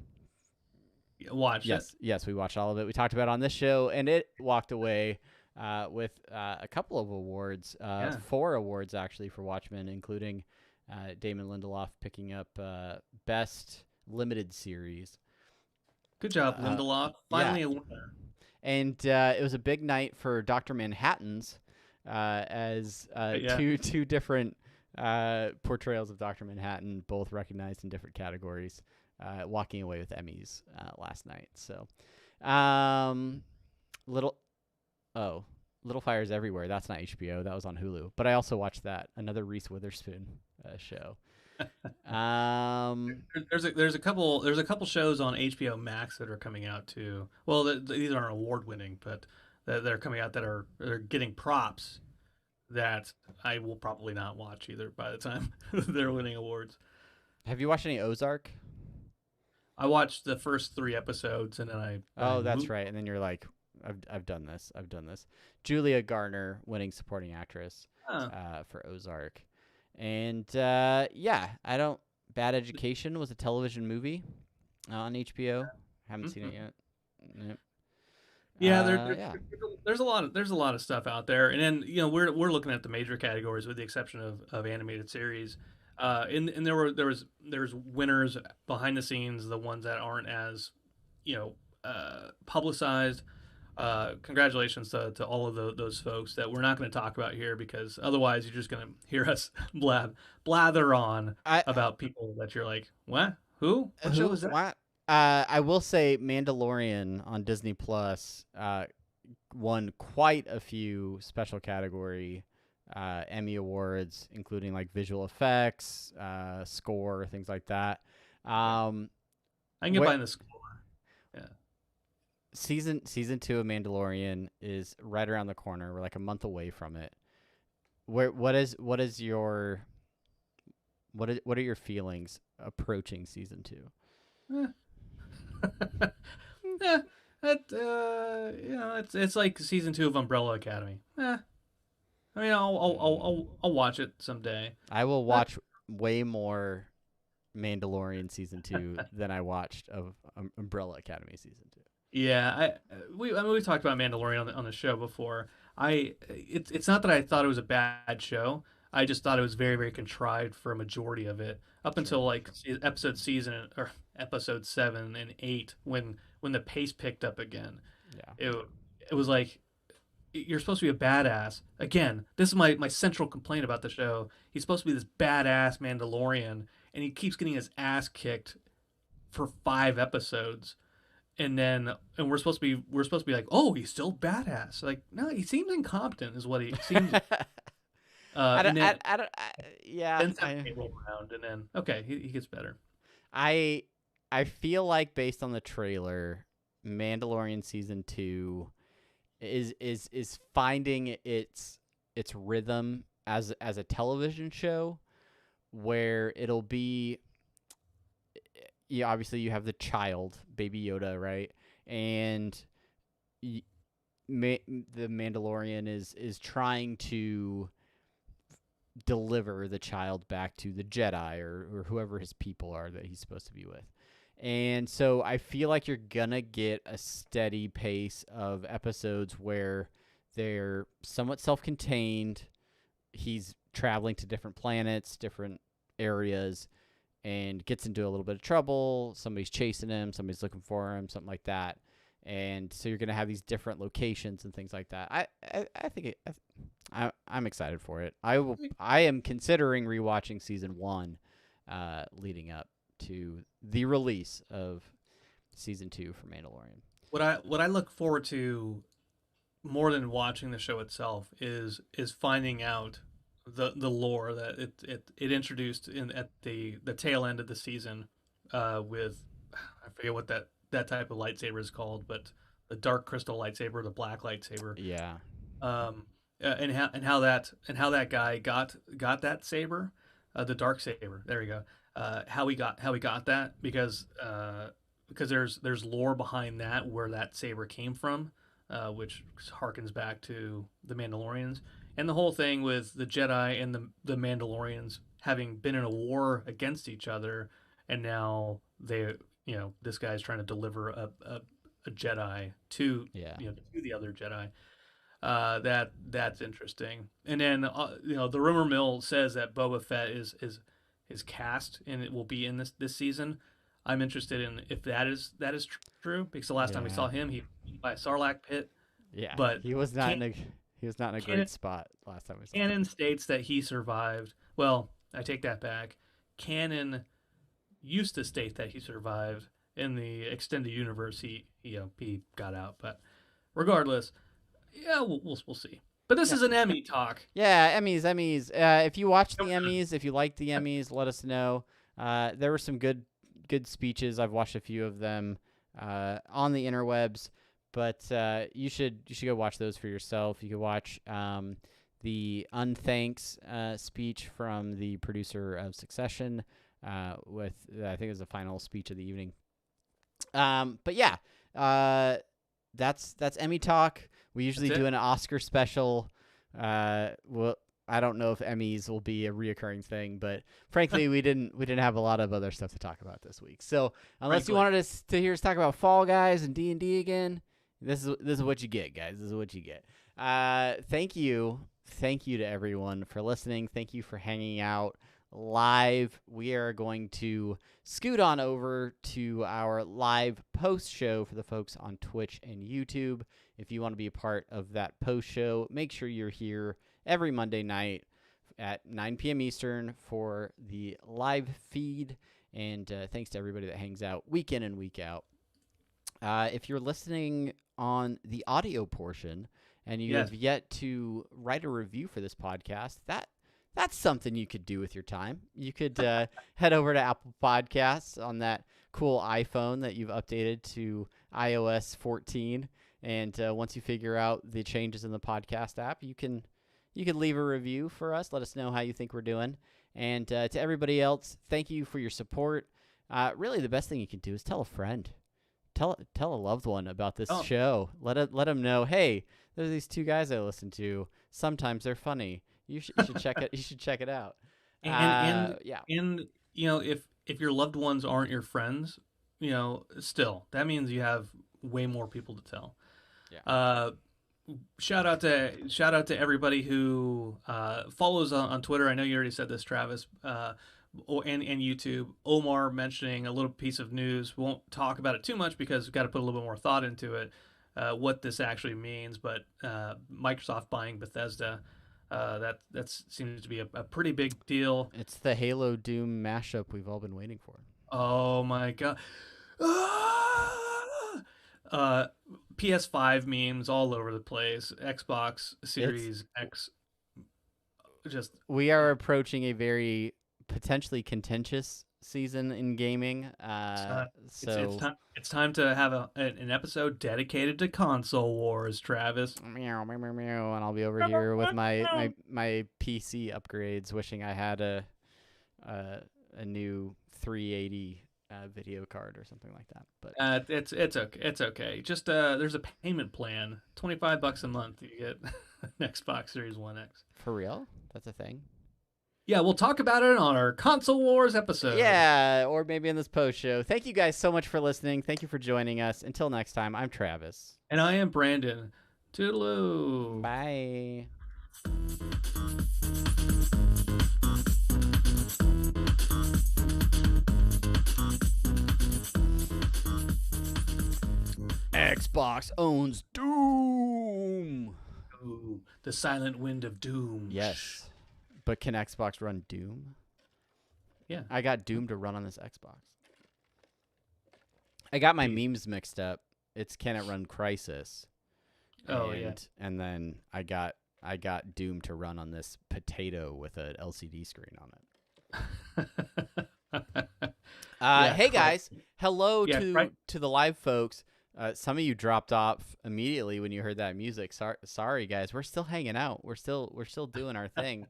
S2: Watch it.
S1: Yes, we watched all of it. We talked about it on this show, and it walked away with a couple of awards, 4 awards actually for Watchmen, including Damon Lindelof picking up Best Limited Series.
S2: Good job, Lindelof. Finally a winner.
S1: And it was a big night for Dr. Manhattan's as two different portrayals of Dr. Manhattan, both recognized in different categories, walking away with Emmys last night. So, Little Fires Everywhere. That's not HBO. That was on Hulu. But I also watched that. Another Reese Witherspoon show.
S2: There's a couple shows on HBO Max that are coming out too. Well, these aren't award winning, but they're coming out that are getting props that I will probably not watch either by the time they're winning awards.
S1: Have you watched any Ozark?
S2: I watched the first 3 episodes and then
S1: that's right. And then you're like, I've done this. Julia Garner winning supporting actress for Ozark. And Bad Education was a television movie on HBO. Haven't seen it yet. Nope.
S2: Yeah, there's a lot of stuff out there, and then we're looking at the major categories with the exception of animated series. And there's winners behind the scenes, the ones that aren't as publicized. Congratulations to all of those folks that we're not going to talk about here, because otherwise you're just going to hear us blather on about people that you're like, what? Who? What show is that?
S1: What? I will say Mandalorian on Disney Plus won quite a few special category Emmy awards, including like visual effects, score, things like that.
S2: I can get behind the score. Yeah.
S1: Season 2 of Mandalorian is right around the corner. We're like a month away from it. What are your feelings approaching season 2?
S2: It's like season 2 of Umbrella Academy. I mean, I'll watch it someday.
S1: I will watch way more Mandalorian season 2 than I watched of Umbrella Academy season 2.
S2: Yeah, we talked about Mandalorian on the show before. It's not that I thought it was a bad show. I just thought it was very, very contrived for a majority of it, up until like episode 7 and 8, when the pace picked up again. Yeah, it was like, you're supposed to be a badass. Again, this is my central complaint about the show. He's supposed to be this badass Mandalorian, and he keeps getting his ass kicked for 5 episodes. And we're supposed to be like, oh, he's still badass. Like, no, he seems incompetent, is what he seems. Then roll around, and then he gets better.
S1: I feel like based on the trailer, Mandalorian season 2 is finding its rhythm as a television show, where it'll be. Yeah, obviously you have the child, Baby Yoda, right? And the Mandalorian is trying to deliver the child back to the Jedi or whoever his people are that he's supposed to be with. And so I feel like you're going to get a steady pace of episodes where they're somewhat self-contained. He's traveling to different planets, different areas, and gets into a little bit of trouble. Somebody's chasing him. Somebody's looking for him, something like that. and so you're going to have these different locations and things like that. I think I'm excited for it. I am considering rewatching season 1 leading up to the release of season 2 for Mandalorian.
S2: What I look forward to more than watching the show itself is finding out the lore that it introduced at the tail end of the season with, I forget what that type of lightsaber is called, but the dark crystal lightsaber, the black lightsaber.
S1: Yeah.
S2: And how that guy got that saber, the dark saber. There we go. How he got that, because there's lore behind that, where that saber came from, which harkens back to the Mandalorians, and the whole thing with the Jedi and the Mandalorians having been in a war against each other, and now this guy's trying to deliver a Jedi to to the other Jedi. That's interesting. And then the rumor mill says that Boba Fett is cast and it will be in this season. I'm interested in if that is true, because the last time we saw him, he by a Sarlacc pit.
S1: Yeah,
S2: but
S1: he was not in a great spot last time we saw him.
S2: Canon states that he survived. Well, I take that back. Canon used to state that he survived. In the extended universe, he got out. But regardless, yeah, we'll see. But this is an Emmy talk.
S1: Yeah, Emmys. If you watch the Emmys, if you like the Emmys, let us know. There were some good speeches. I've watched a few of them on the interwebs, but you should go watch those for yourself. You could watch the unthanks speech from the producer of Succession, with I think it was the final speech of the evening. But yeah, that's Emmy talk. We usually do an Oscar special. Well, I don't know if Emmys will be a reoccurring thing, but frankly, we didn't have a lot of other stuff to talk about this week. So unless you wanted us to hear us talk about Fall Guys and D&D again, this is what you get, guys. This is what you get. Thank you to everyone for listening. Thank you for hanging out live. We are going to scoot on over to our live post show for the folks on Twitch and YouTube. If you want to be a part of that post show, make sure you're here every Monday night at 9 p.m. Eastern for the live feed. And thanks to everybody that hangs out week in and week out. If you're listening on the audio portion and you have yet to write a review for this podcast, that's something you could do with your time. You could head over to Apple Podcasts on that cool iPhone that you've updated to iOS 14. And once you figure out the changes in the podcast app, you can leave a review for us. Let us know how you think we're doing. And to everybody else, thank you for your support. Really, the best thing you can do is tell a friend. Tell a loved one about this show. Let them know, hey, there's these two guys I listen to. Sometimes they're funny. You should check it. You should check it out.
S2: And if your loved ones aren't your friends, still that means you have way more people to tell.
S1: Yeah.
S2: Shout out to everybody who follows on Twitter. I know you already said this, Travis, and YouTube. Omar mentioning a little piece of news. We won't talk about it too much because we've got to put a little bit more thought into it, what this actually means. But Microsoft buying Bethesda. That seems to be a pretty big deal.
S1: It's the Halo Doom mashup we've all been waiting for.
S2: Oh my god. PS5 memes all over the place. Xbox Series X.
S1: We are approaching a very potentially contentious season in gaming.
S2: It's time to have an episode dedicated to console wars, Travis.
S1: Meow, meow, meow, meow, and I'll be over here with my PC upgrades, wishing I had a new 380 video card or something like that. But
S2: it's okay. It's okay. Just there's a payment plan, $25 a month. You get an Xbox Series One X.
S1: For real? That's a thing.
S2: Yeah, we'll talk about it on our Console Wars episode.
S1: Yeah, or maybe in this post show. Thank you guys so much for listening. Thank you for joining us. Until next time, I'm Travis.
S2: And I am Brandon. Toodaloo.
S1: Bye. Xbox owns Doom.
S2: Ooh, the silent wind of doom.
S1: Yes. But can Xbox run Doom?
S2: Yeah.
S1: I got Doom to run on this Xbox. I got my memes mixed up. It's can it run Crysis?
S2: Oh, yeah.
S1: And then I got Doom to run on this potato with an LCD screen on it. Hey guys, hello to the live folks. Some of you dropped off immediately when you heard that music. Sorry guys, we're still hanging out. We're still doing our thing.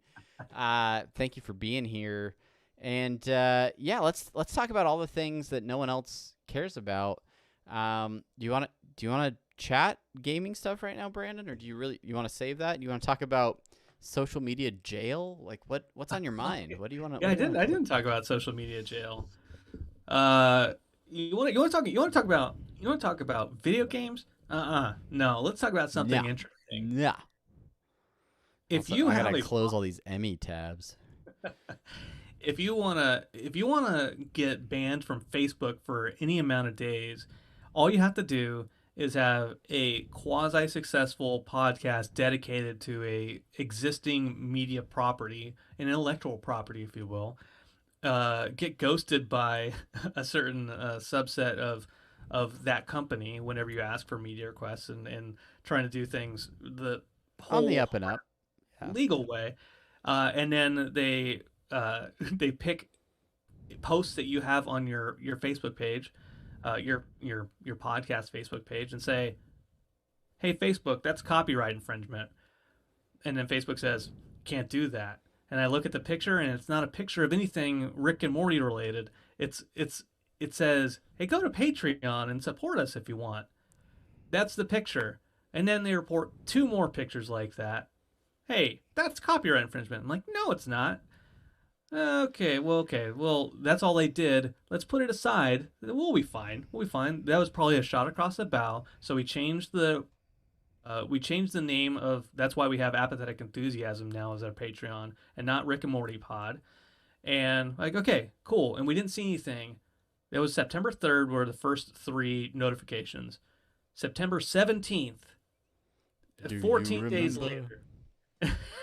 S1: Thank you for being here. And let's talk about all the things that no one else cares about. Do you want to chat gaming stuff right now, Brandon, or do you want to save that? Do you want to talk about social media jail? Like what's on your mind? What do you want to?
S2: Yeah, I didn't talk about social media jail. You want to talk about video games? No, let's talk about something interesting.
S1: Yeah.
S2: If
S1: also,
S2: you
S1: I
S2: have
S1: gotta close all these Emmy tabs.
S2: If you wanna get banned from Facebook for any amount of days, all you have to do is have a quasi-successful podcast dedicated to a existing media property, an intellectual property, if you will, get ghosted by a certain subset of that company whenever you ask for media requests and trying to do things the whole
S1: on the up and up
S2: legal way, and then they pick posts that you have on your Facebook page, your podcast Facebook page, and say, "Hey Facebook, that's copyright infringement." And then Facebook says, "Can't do that." And I look at the picture, and it's not a picture of anything Rick and Morty related. It says, "Hey, go to Patreon and support us if you want." That's the picture. And then they report 2 more pictures like that. "Hey, that's copyright infringement." I'm like, "No, it's not." Okay, well, that's all they did. Let's put it aside. We'll be fine. That was probably a shot across the bow. So we changed the name of. That's why we have Apathetic Enthusiasm now as our Patreon, and not Rick and Morty Pod. And like, okay, cool. And we didn't see anything. It was September 3rd were the first 3 notifications. September 17th, 14 days later.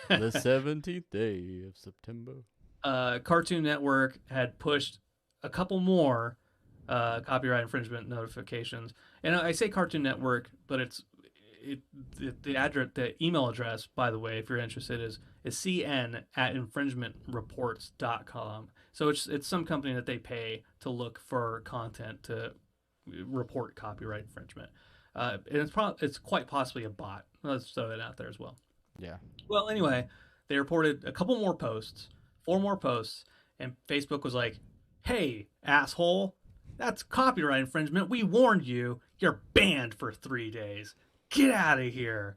S1: The 17th day of September.
S2: Cartoon Network had pushed a couple more copyright infringement notifications, and I say Cartoon Network, but the email address, by the way, if you're interested, is cn@infringementreports.com. So it's some company that they pay to look for content to report copyright infringement, and it's quite possibly a bot. Let's throw that out there as well.
S1: Yeah.
S2: Well, anyway, they reported a couple more posts. 4 more posts, and Facebook was like, "Hey, asshole, that's copyright infringement. We warned you. You're banned for 3 days. Get out of here."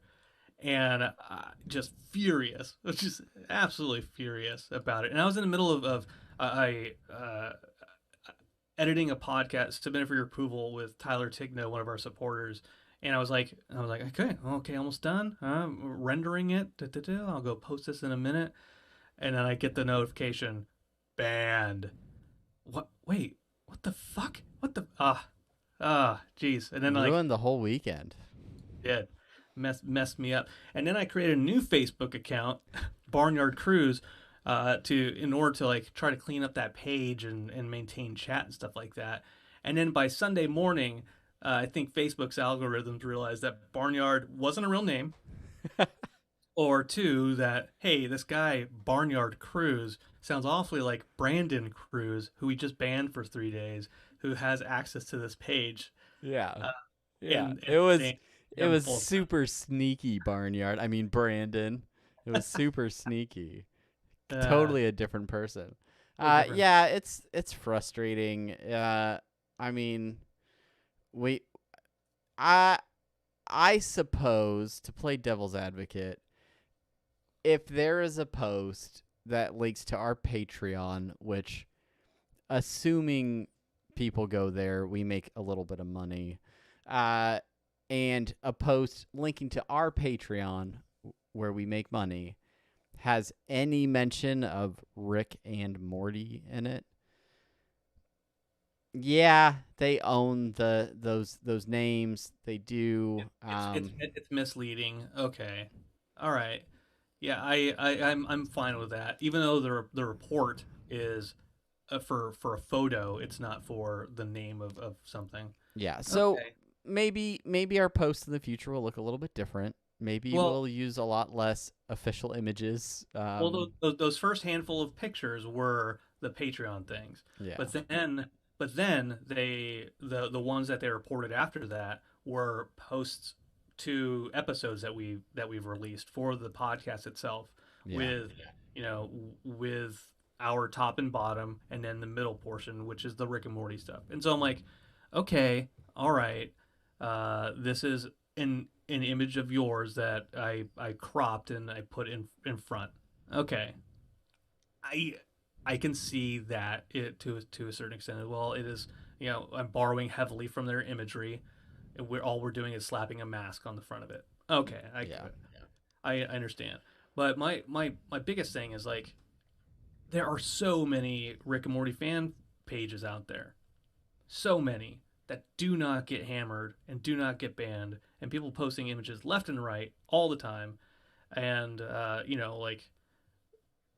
S2: And just furious, just absolutely furious about it. And I was in the middle of editing a podcast submitted for your approval with Tyler Tigno, one of our supporters. And I was like, okay, almost done. Rendering it. I'll go post this in a minute. And then I get the notification, banned. What? Wait, what the fuck? What the? Jeez. And then
S1: ruined the whole weekend.
S2: Did messed me up. And then I created a new Facebook account, Barnyard Cruise, in order to like try to clean up that page and maintain chat and stuff like that. And then by Sunday morning, I think Facebook's algorithms realized that Barnyard wasn't a real name. Or 2, that, hey, this guy, Barnyard Cruz, sounds awfully like Brandon Cruz, who we just banned for 3 days, who has access to this page.
S1: Yeah.
S2: And
S1: it was super sneaky, Barnyard. I mean, Brandon. It was super sneaky. Totally a different person. Yeah, it's frustrating. I mean, I suppose, to play devil's advocate, if there is a post that links to our Patreon, which, assuming people go there, we make a little bit of money, and a post linking to our Patreon, where we make money, has any mention of Rick and Morty in it, Yeah, they own those names. They do.
S2: It's misleading. Okay, all right. Yeah, I'm fine with that. Even though the report is for a photo, it's not for the name of something.
S1: Yeah. So
S2: Okay.
S1: maybe our posts in the future will look a little bit different. Maybe
S2: Well,
S1: we'll use a lot less official images.
S2: those first handful of pictures were the Patreon things,
S1: Yeah.
S2: but then the ones that they reported after that were posts to episodes that we've released for the podcast itself
S1: Yeah.
S2: with with our top and bottom and then the middle portion, which is the Rick and Morty stuff. And so I'm like, okay, all right, this is an image of yours that I cropped and I put in front. Okay, I I can see that it to a certain extent as well. It is, I'm borrowing heavily from their imagery. And we're doing is slapping a mask on the front of it. Okay, I get
S1: Yeah.
S2: it. I understand. But my biggest thing is like there are so many Rick and Morty fan pages out there. So many that do not get hammered and do not get banned, and people posting images left and right all the time, and like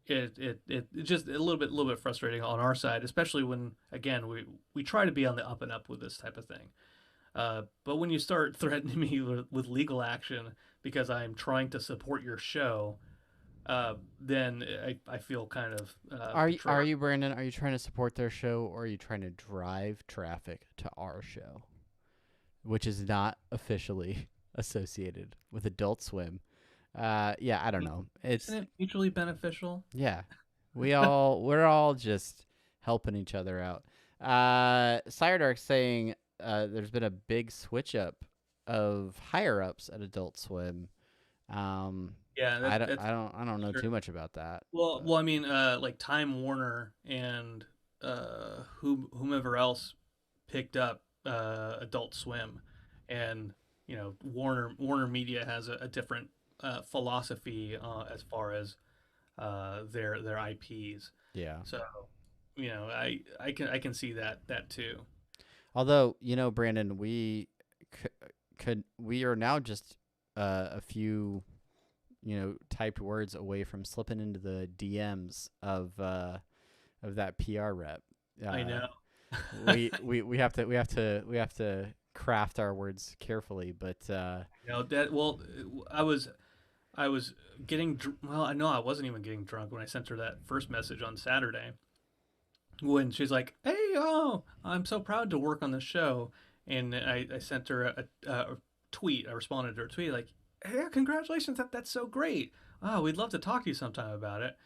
S2: it just a little bit frustrating on our side, especially when again we try to be on the up and up with this type of thing. But when you start threatening me with legal action because I'm trying to support your show, then I feel kind of
S1: Are
S2: betrayed.
S1: you Brandon? Are you trying to support their show, or are you trying to drive traffic to our show, which is not officially associated with Adult Swim? Yeah, I don't know. It's
S2: Isn't it mutually beneficial?
S1: yeah, we're all just helping each other out. Cyredark saying there's been a big switch up of higher ups at Adult Swim.
S2: Yeah, that's
S1: I don't know
S2: sure.
S1: too much about that.
S2: Well, I mean, like Time Warner and whomever else picked up Adult Swim, and Warner Media has a different philosophy as far as their IPs.
S1: Yeah.
S2: So, I can see that too.
S1: Although, Brandon, we are now just a few, typed words away from slipping into the DMs of that PR rep.
S2: I know.
S1: We have to craft our words carefully, but
S2: That well, I was well. I know I wasn't even getting drunk when I sent her that first message on Saturday. When she's like, "Hey, oh, I'm so proud to work on the show," and I sent her a tweet. I responded to her tweet like, "Hey, yeah, congratulations! That's so great. Oh, we'd love to talk to you sometime about it."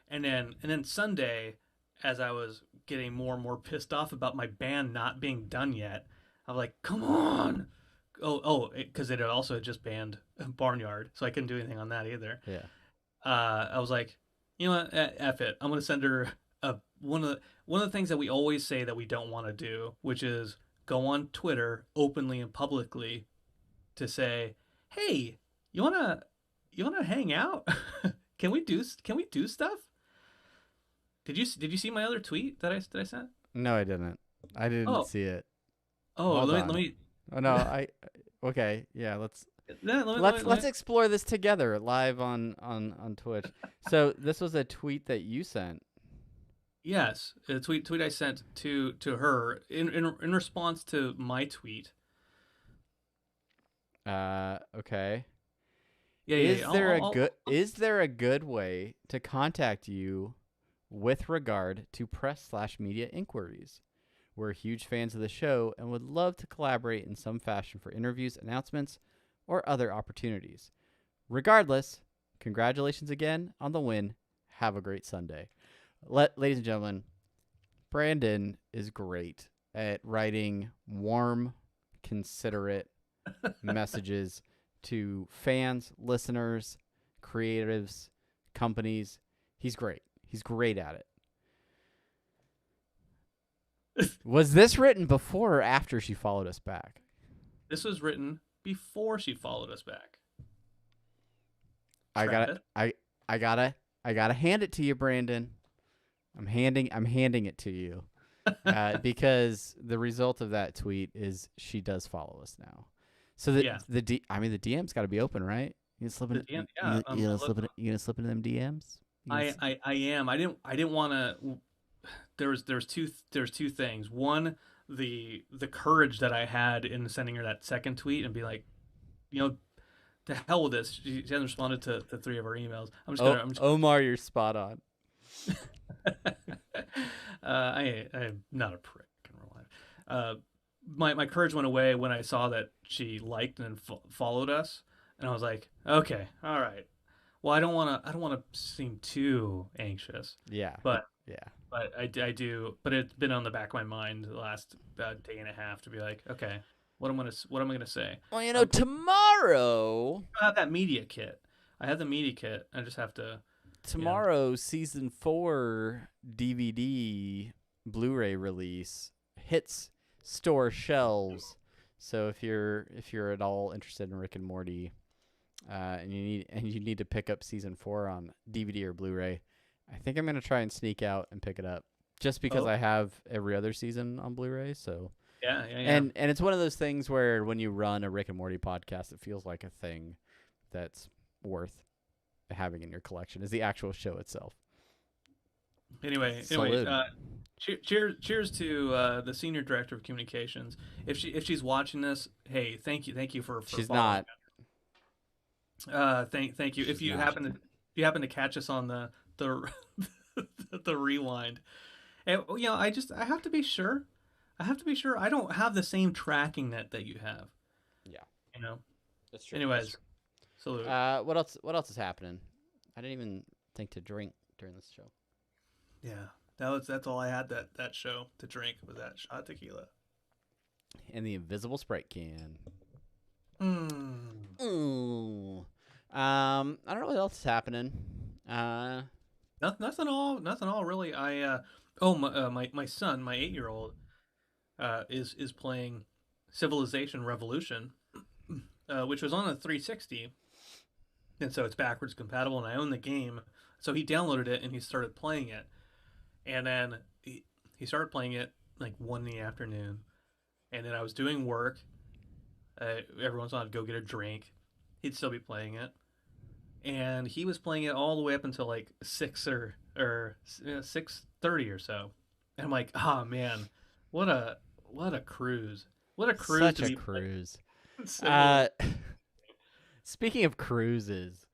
S2: And then Sunday, as I was getting more and more pissed off about my band not being done yet, I'm like, "Come on!" Because it had also just banned Barnyard, so I couldn't do anything on that either.
S1: yeah.
S2: I was like, you know what, F it. I'm gonna send her one of the things that we always say that we don't want to do, which is go on Twitter openly and publicly to say, "Hey, you wanna hang out? Can we do stuff?" Did you see my other tweet that I sent?
S1: No, I didn't. I didn't
S2: Oh,
S1: see it.
S2: oh,
S1: Hold
S2: let
S1: on.
S2: me let me
S1: Oh no, okay, yeah,
S2: let
S1: let's
S2: me.
S1: explore this together live on Twitch. So this was a tweet that you sent.
S2: Yes, a tweet I sent to her in response to my tweet.
S1: Okay.
S2: Yeah, yeah.
S1: Is
S2: Yeah.
S1: there is there a good way to contact you with regard to press/media inquiries? We're huge fans of the show and would love to collaborate in some fashion for interviews, announcements, or other opportunities. Regardless, congratulations again on the win. Have a great Sunday. Ladies and gentlemen, Brandon is great at writing warm, considerate messages to fans, listeners, creatives, companies. He's great. He's great at it. Was this written before or after she followed us back?
S2: This was written before she followed us back.
S1: I
S2: Travis?
S1: gotta hand it to you, Brandon. I'm handing it to you. because the result of that tweet is she does follow us now. So the
S2: Yeah.
S1: the DM's got to be open, right? You gonna slip
S2: The
S1: in,
S2: DM,
S1: you,
S2: yeah,
S1: you gonna
S2: look,
S1: you gonna slip into them DMs? You gonna
S2: I am. I didn't want to. There's two things. One, the courage that I had in sending her that second tweet and be like, to hell with this. She hasn't responded to 3 of our emails.
S1: Omar, you're spot on.
S2: I'm not a prick in real life. My courage went away when I saw that she liked and followed us, and I was like, okay, all right. Well, I don't want to seem too anxious,
S1: Yeah.
S2: but
S1: Yeah.
S2: I do. But it's been on the back of my mind the last day and a half to be like, okay, what am I gonna say?
S1: Well, tomorrow.
S2: I have that media kit. I have the media kit. I just have to.
S1: Tomorrow, season 4 DVD Blu-ray release hits store shelves. So if you're at all interested in Rick and Morty, and you need to pick up season 4 on DVD or Blu-ray, I think I'm gonna try and sneak out and pick it up just because I have every other season on Blu-ray. So
S2: yeah.
S1: And it's one of those things where when you run a Rick and Morty podcast, it feels like a thing that's worth having in your collection is the actual show itself.
S2: Anyway,
S1: Salute.
S2: cheers to the senior director of communications. If she's watching this, hey, thank you for
S1: She's
S2: following.
S1: not.
S2: Thank you.
S1: She's
S2: If you
S1: not.
S2: happen to catch us on the the rewind, and I have to be sure. I don't have the same tracking net that you have.
S1: Yeah. That's true.
S2: Anyways, salute.
S1: What else is happening? I didn't even think to drink during this show.
S2: Yeah, that's all I had that show to drink was that shot of tequila.
S1: And the invisible Sprite can.
S2: Mm.
S1: I don't know what else is happening.
S2: Nothing all really. My son, my 8-year-old, is playing Civilization Revolution, which was on a 360, and so it's backwards compatible. And I own the game, so he downloaded it and he started playing it, and then he started playing it like 1 in the afternoon, and then I was doing work. Every once in a while I'd go get a drink. He'd still be playing it. And he was playing it all the way up until like 6 or 6:30 or so. And I'm like, oh man, what a cruise! What a cruise!
S1: Such a cruise. Speaking of cruises,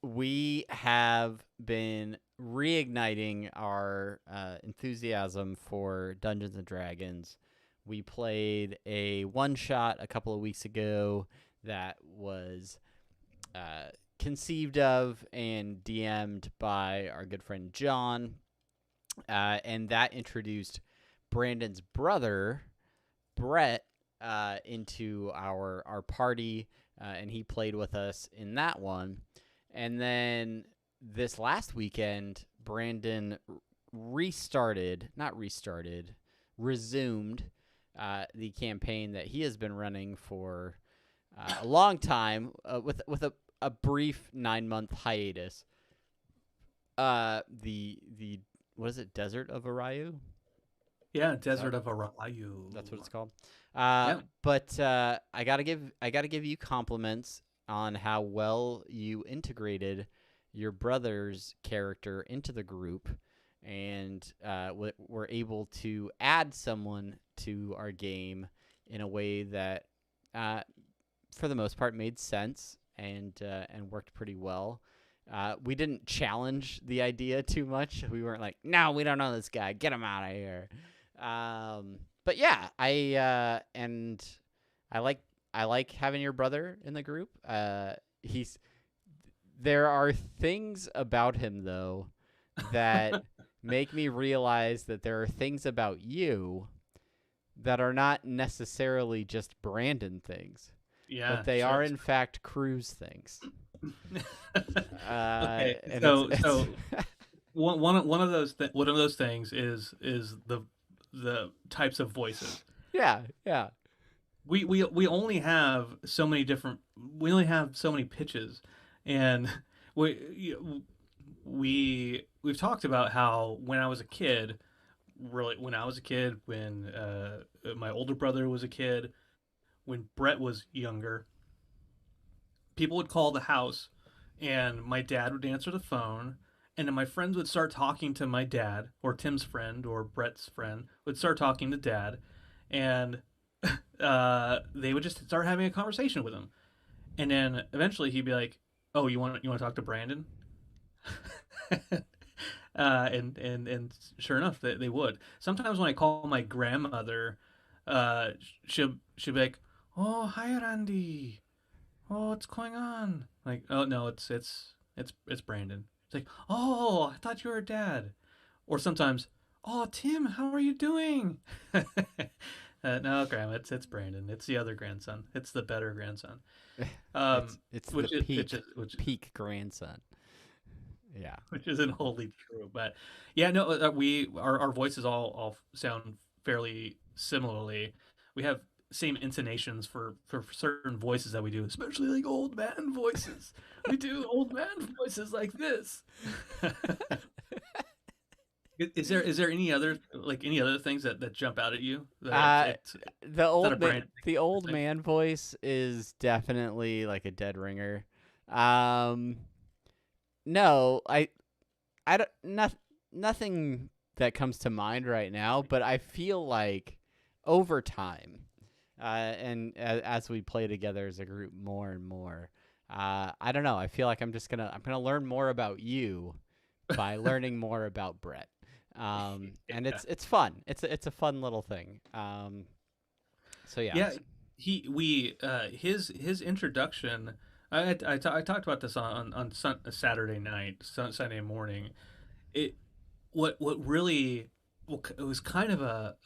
S1: we have been reigniting our enthusiasm for Dungeons and Dragons. We played a one-shot a couple of weeks ago that was conceived of and DM'd by our good friend John, and that introduced Brandon's brother, Brett, into our party, and he played with us in that one. And then this last weekend, Brandon resumed the campaign that he has been running for a long time, with a brief 9-month hiatus. The what is it? Desert of Arayu?
S2: Yeah, Desert of Arayu.
S1: That's what it's called.
S2: Yeah.
S1: But I gotta give you compliments on how well you integrated your brother's character into the group, and were able to add someone to our game in a way that, for the most part, made sense and worked pretty well. We didn't challenge the idea too much. We weren't like, no, we don't know this guy. Get him out of here. But yeah, I like having your brother in the group. There are things about him though that make me realize that there are things about you that are not necessarily just Brandon things.
S2: Yeah,
S1: but they are in fact Cruz things.
S2: Okay,
S1: and
S2: so one of those things is the types of voices.
S1: Yeah.
S2: We only have so many pitches, and we've talked about how when I was a kid, really when I was a kid, when my older brother was a kid, when Brett was younger, people would call the house, and my dad would answer the phone, and then my friends would start talking to my dad, or Tim's friend, or Brett's friend would start talking to dad, and they would just start having a conversation with him, and then eventually he'd be like, "Oh, you want to talk to Brandon?" And sure enough, they would. Sometimes when I call my grandmother, uh, she'll be like, "Oh, hi, Randy. Oh, what's going on?" Like, "Oh no, it's Brandon." It's like, "Oh, I thought you were dad." Or sometimes, "Oh, Tim, how are you doing?" No, Grandma, it's Brandon. It's the other grandson. It's the better grandson.
S1: It's
S2: Which
S1: the
S2: is
S1: peak
S2: which
S1: peak grandson. Yeah.
S2: which isn't wholly true, but yeah, no, we our voices all sound fairly similarly. We have same intonations for certain voices that we do, especially like old man voices. We do old man voices like this. Is there any other things that jump out at you?
S1: Uh, the
S2: Not a
S1: old man,
S2: brand
S1: the old
S2: thing.
S1: man voice is definitely like a dead ringer. Um, no, I don't, nothing that comes to mind right now, but I feel like over time, and as we play together as a group more and more, I don't know. I feel like I'm gonna learn more about you by learning more about Brett. And it's fun. It's a fun little thing. So yeah.
S2: Yeah, his introduction. I talked about this on Saturday night, Sunday morning. It what really well, it was kind of a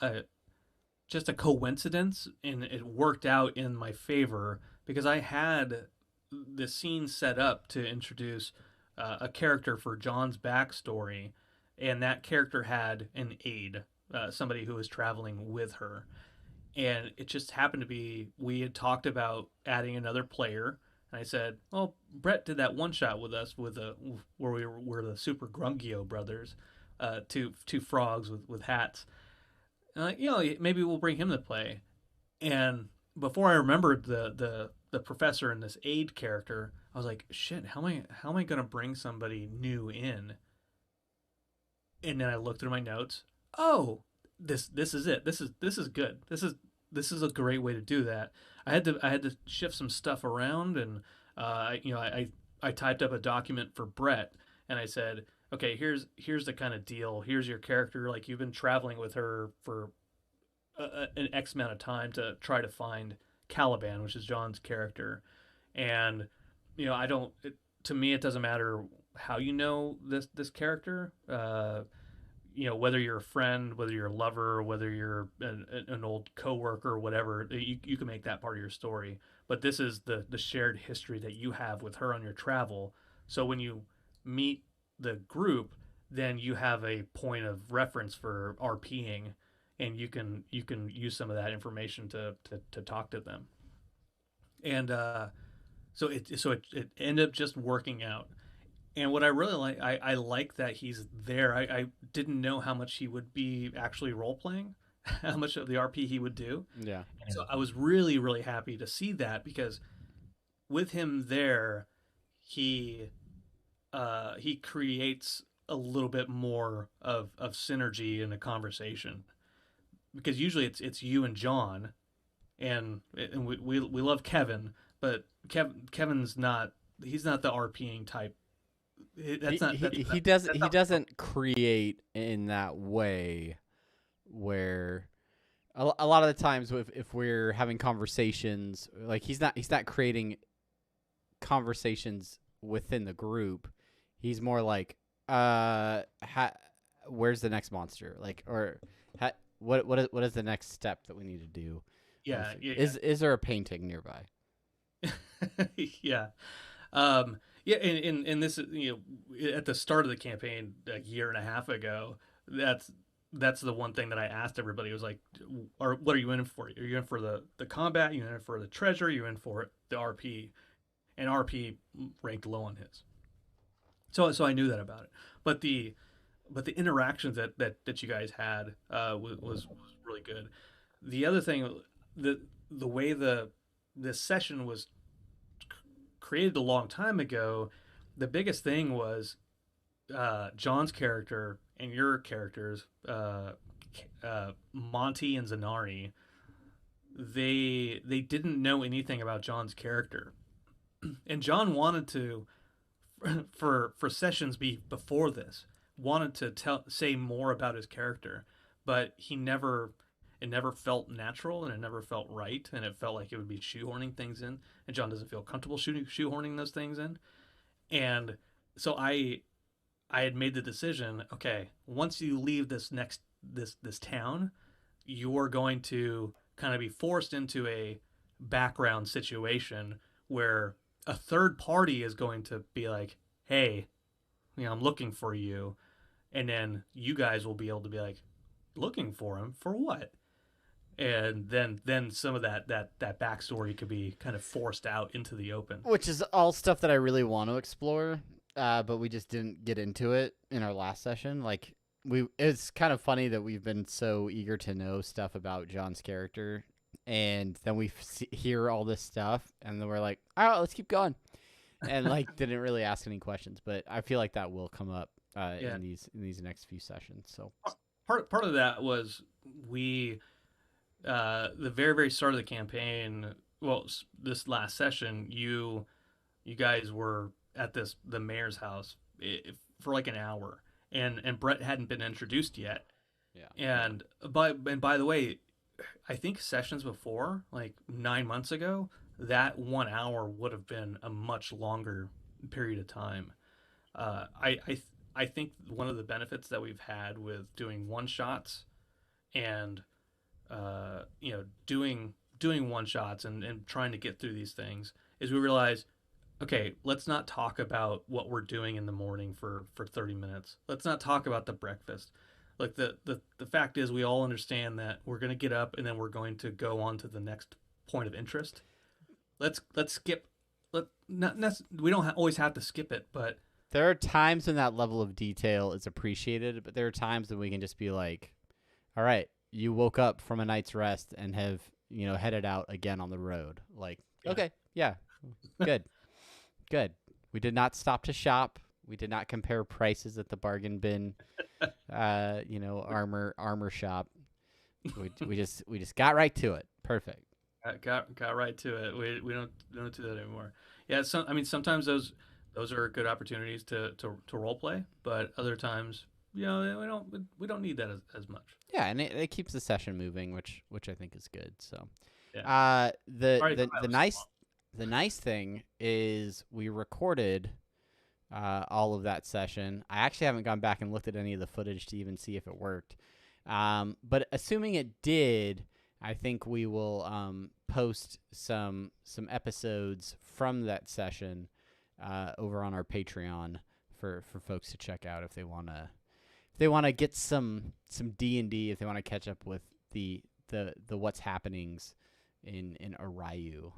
S2: just a coincidence, and it worked out in my favor because I had the scene set up to introduce a character for John's backstory, and that character had an aide, somebody who was traveling with her, and it just happened to be we had talked about adding another player, and I said, "Well, Brett did that one shot with us with the where were the Super Grungio brothers, two frogs with hats." And maybe we'll bring him to play. And before I remembered the professor and this aide character, I was like, "Shit, how am I gonna bring somebody new in?" And then I looked through my notes. Oh, this is it. This is good. This is a great way to do that. I had to shift some stuff around, and I typed up a document for Brett, and I said, okay, here's the kind of deal. Here's your character. Like, you've been traveling with her for an X amount of time to try to find Caliban, which is John's character, and I don't. To me, it doesn't matter how you know this character. Whether you're a friend, whether you're a lover, whether you're an old coworker, or whatever, you can make that part of your story. But this is the shared history that you have with her on your travel. So when you meet the group, then you have a point of reference for RPing, and you can use some of that information to talk to them. And it ended up just working out. And what I really like, I like that he's there. I didn't know how much he would be actually role playing, how much of the RP he would do.
S1: Yeah.
S2: And so I was really, really happy to see that, because with him there, he creates a little bit more of synergy in a conversation, because usually it's you and John, and we love Kevin, but Kevin's not, he's not the RPing type.
S1: He doesn't create in that way where a lot of the times if we're having conversations, like he's not creating conversations within the group. He's more like where's the next monster, like, or what is the next step that we need to do?
S2: Yeah,
S1: Is there a painting nearby?
S2: Yeah. Yeah, and this is, at the start of the campaign a year and a half ago, that's the one thing that I asked everybody. It was like, or what are you in for? Are you in for the combat? Are you in for the treasure? Are you in for the RP? And RP ranked low on his. So I knew that about it. But but the interactions that you guys had was really good. The other thing, the way this session was created a long time ago, the biggest thing was John's character and your characters, Monty and Zanari. They didn't know anything about John's character, and John wanted to for sessions before this wanted to say more about his character, but he never it never felt natural and it never felt right, and it felt like it would be shoehorning things in, and John doesn't feel comfortable shoehorning those things in. And so I had made the decision, okay, once you leave this town, you're going to kind of be forced into a background situation where a third party is going to be like, hey, I'm looking for you. And then you guys will be able to be like, looking for him for what? And then some of that backstory could be kind of forced out into the open.
S1: Which is all stuff that I really want to explore, but we just didn't get into it in our last session. Like it's kind of funny that we've been so eager to know stuff about John's character, and then we hear all this stuff, and then we're like, all right, let's keep going, and like didn't really ask any questions. But I feel like that will come up in these next few sessions. So
S2: part of that was we the very start of the campaign. Well, this last session, you guys were at the mayor's house for like an hour, and Brett hadn't been introduced yet.
S1: Yeah.
S2: And by the way, I think sessions before, like 9 months ago, that 1 hour would have been a much longer period of time. I think one of the benefits that we've had with doing one shots and doing one shots and trying to get through these things is we realize, okay, let's not talk about what we're doing in the morning for 30 minutes. Let's not talk about the breakfast. Like the fact is, we all understand that we're going to get up and then we're going to go on to the next point of interest. Let's skip. We don't always have to skip it, but
S1: there are times when that level of detail is appreciated, but there are times when we can just be like, all right, you woke up from a night's rest and have, headed out again on the road. Like, okay, yeah, good. Good. We did not stop to shop. We did not compare prices at the bargain bin, armor shop. We just got right to it. Perfect.
S2: Got right to it. We don't do that anymore. Yeah, sometimes those are good opportunities to role play, but other times, we don't need that as much.
S1: Yeah, and it keeps the session moving, which I think is good. So,
S2: yeah.
S1: The nice thing is we recorded all of that session. I actually haven't gone back and looked at any of the footage to even see if it worked. But assuming it did, I think we will post some episodes from that session over on our Patreon for folks to check out if they want to get some D&D, if they want to catch up with the what's happenings in Arayu.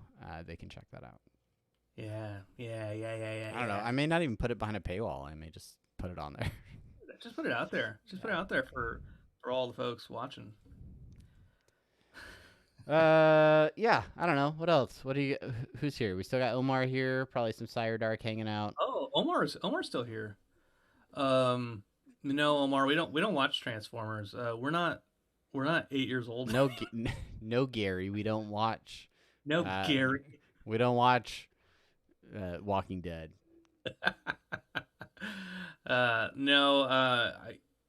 S1: They can check that out.
S2: Yeah.
S1: I don't know. I may not even put it behind a paywall. I may just put it on there.
S2: Just put it out there. Put it out there for all the folks watching.
S1: Yeah. I don't know. What else? Who's here? We still got Omar here. Probably some Sire Dark hanging out.
S2: Oh, Omar's still here. No, Omar, we don't watch Transformers. We're not 8 years old.
S1: No, Gary. We don't watch.
S2: No, Gary.
S1: We don't watch Walking Dead.
S2: No.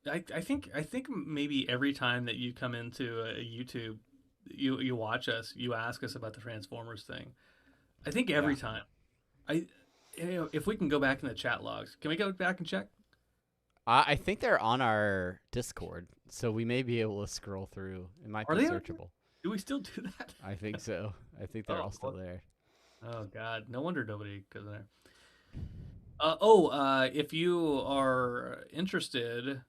S2: I think maybe every time that you come into YouTube, you watch us, you ask us about the Transformers thing. I think every time. If we can go back in the chat logs, can we go back and check?
S1: I think they're on our Discord, so we may be able to scroll through. It might be searchable.
S2: Do we still do that?
S1: I think so. I think they're all still there.
S2: Oh, God. No wonder nobody goes there. If you are interested,